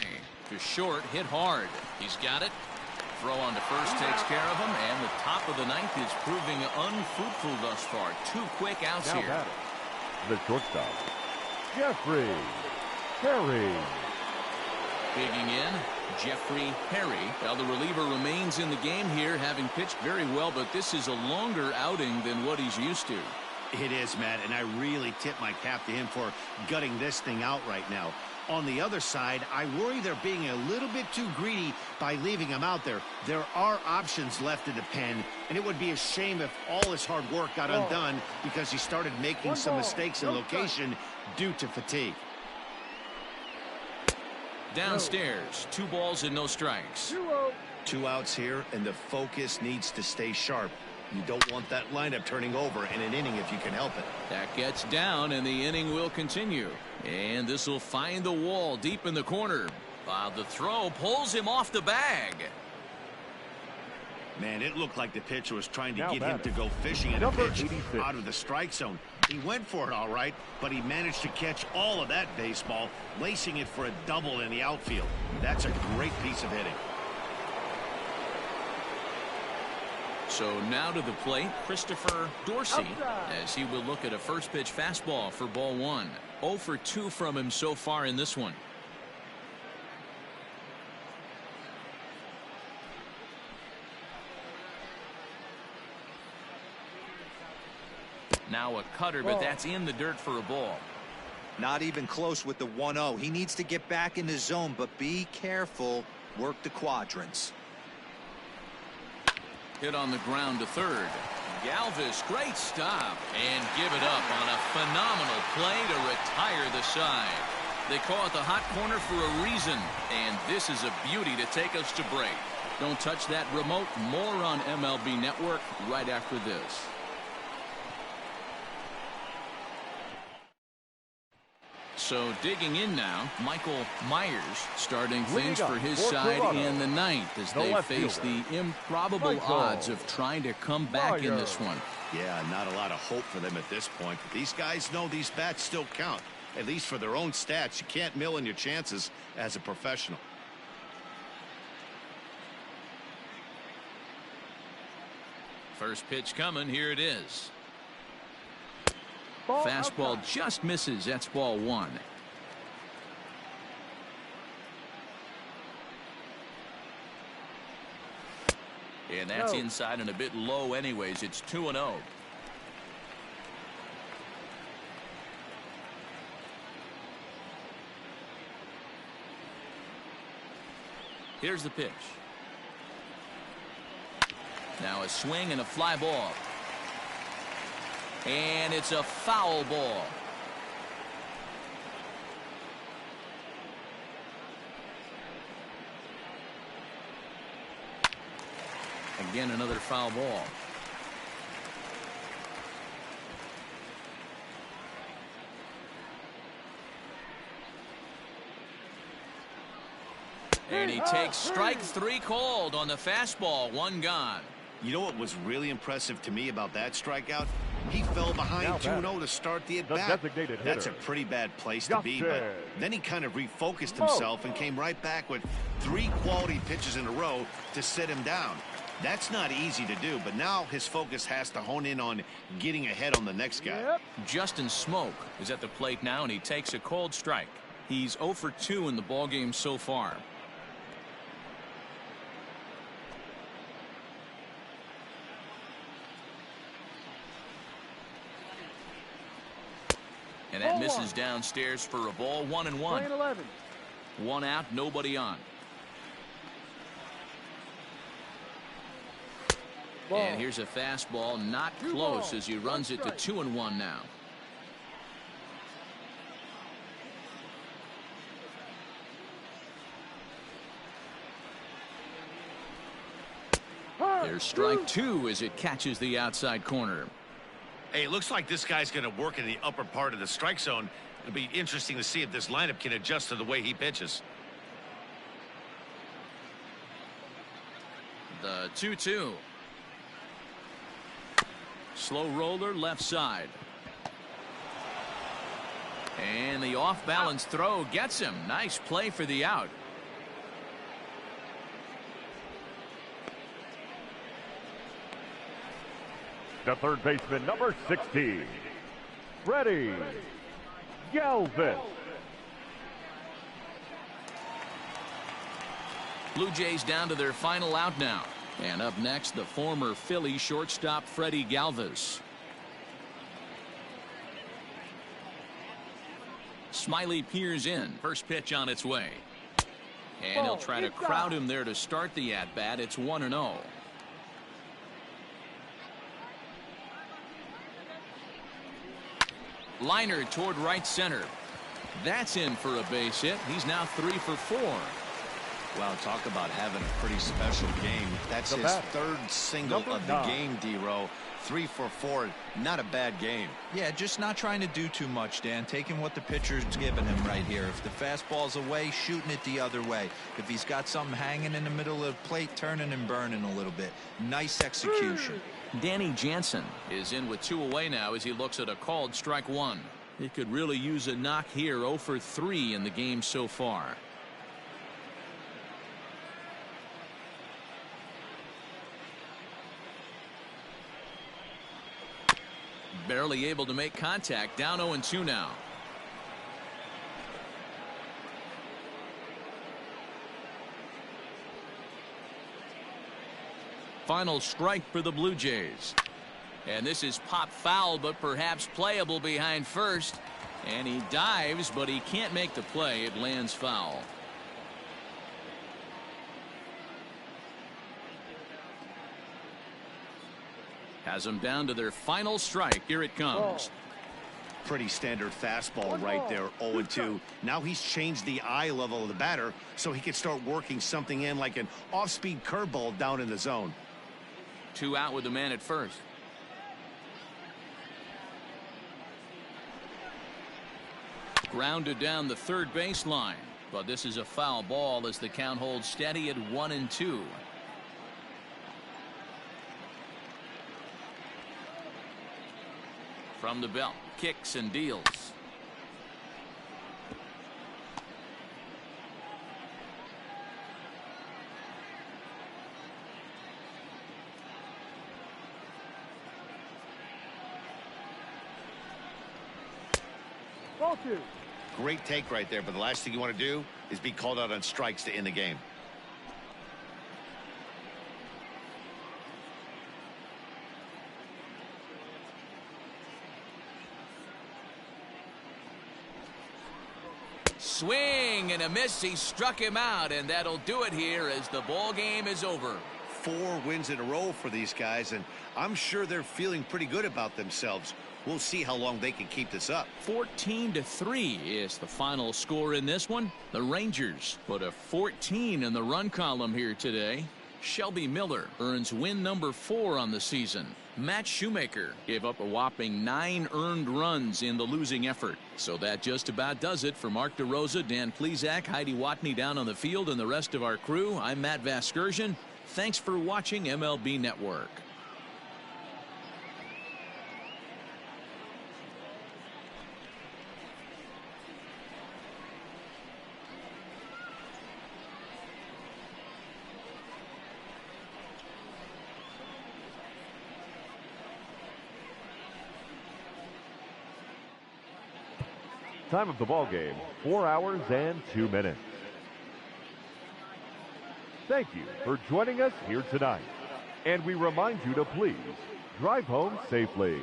to short, hit hard. He's got it. Throw on to first takes care of him, and the top of the ninth is proving unfruitful thus far. 2 quick outs Now here. batting, the shortstop, Jeffrey Perry. Digging in, Jeffrey Perry. Well, the reliever remains in the game here, having pitched very well, but this is a longer outing than what he's used to. It is, Matt, and I really tip my cap to him for gutting this thing out right now. On the other side, I worry they're being a little bit too greedy by leaving him out there. There are options left in the pen, and it would be a shame if all his hard work got undone because he started making some mistakes in location due to fatigue. Downstairs, 2 balls and no strikes. 2 outs here, and the focus needs to stay sharp. You don't want that lineup turning over in an inning if you can help it. That gets down, and the inning will continue. And this will find the wall deep in the corner. The throw pulls him off the bag. Man, it looked like the pitcher was trying to Now get him to go fishing at a pitch out of the strike zone. He went for it all right, but he managed to catch all of that baseball, lacing it for a double in the outfield. That's a great piece of hitting. So now to the plate, Christopher Dorsey, as he will look at a first pitch fastball for ball 1. 0 for 2 from him so far in this one. Now a cutter, but that's in the dirt for a ball. Not even close with the 1-0. He needs to get back in the zone, but be careful. Work the quadrants. Hit on the ground to third. Galvis, great stop, and give it up on a phenomenal play to retire the side. They call it the hot corner for a reason, and this is a beauty to take us to break. Don't touch that remote. More on MLB Network right after this. So digging in now, Michael Myers starting things for his side in the ninth as they face the improbable odds of trying to come back in this one. Yeah, not a lot of hope for them at this point. But these guys know these bats still count, at least for their own stats. You can't mill in your chances as a professional. First pitch coming. Here it is. Ball Fastball outside. just misses. That's ball 1. And that's inside and a bit low anyways. It's 2-0. Here's the pitch. Now a swing and a fly ball. And it's a foul ball. Again, another foul ball. And he takes strike 3 called on the fastball. 1 gone. You know what was really impressive to me about that strikeout? He fell behind 2-0 to start the at-bat. That's a pretty bad place to be, but then he kind of refocused himself and came right back with 3 quality pitches in a row to sit him down. That's not easy to do, but now his focus has to hone in on getting ahead on the next guy. Justin Smoke is at the plate now, and he takes a cold strike. He's 0 for 2 in the ballgame so far. And that misses downstairs for a ball. 1-1. 1 out, nobody on. And here's a fastball, not close, as he runs it to 2-1 now. There's strike 2 as it catches the outside corner. Hey, it looks like this guy's going to work in the upper part of the strike zone. It'll be interesting to see if this lineup can adjust to the way he pitches. The 2-2. Slow roller left side. And the off-balance throw gets him. Nice play for the out. The third baseman, number 16, Freddie Galvis. Blue Jays down to their final out now. And up next, the former Philly shortstop Freddie Galvis. Smiley peers in. First pitch on its way. And he'll try to crowd him there to start the at-bat. It's 1-0. Liner toward right center. That's in for a base hit. He's now 3 for 4. Well, talk about having a pretty special game. That's his third single of the game, D-Row. 3 for 4. Not a bad game. Yeah, just not trying to do too much, Dan. Taking what the pitcher's giving him right here. If the fastball's away, shooting it the other way. If he's got something hanging in the middle of the plate, turning and burning a little bit. Nice execution. Danny Jansen is in with 2 away now as he looks at a called strike 1. He could really use a knock here. 0 for 3 in the game so far. Barely able to make contact. Down 0-2 now. Final strike for the Blue Jays. And this is pop foul, but perhaps playable behind first. And he dives, but he can't make the play. It lands foul. Has them down to their final strike. Here it comes. Pretty standard fastball right there. 0-2. Now he's changed the eye level of the batter so he can start working something in like an off-speed curveball down in the zone. 2 out with the man at first. Grounded down the third baseline, but this is a foul ball as the count holds steady at 1-2. From the belt, kicks and deals. Ball 2. Great take right there, but the last thing you want to do is be called out on strikes to end the game. Swing and a miss. He struck him out, and that'll do it here as the ball game is over. 4 wins in a row for these guys, and I'm sure they're feeling pretty good about themselves. We'll see how long they can keep this up. 14-3 is the final score in this one. The Rangers put a 14 in the run column here today. Shelby Miller earns win number 4 on the season. Matt Shoemaker gave up a whopping 9 earned runs in the losing effort. So that just about does it for Mark DeRosa, Dan Plesac, Heidi Watney down on the field, and the rest of our crew. I'm Matt Vasgersian. Thanks for watching MLB Network. Time of the ball game, 4 hours and 2 minutes. Thank you for joining us here tonight. And we remind you to please drive home safely.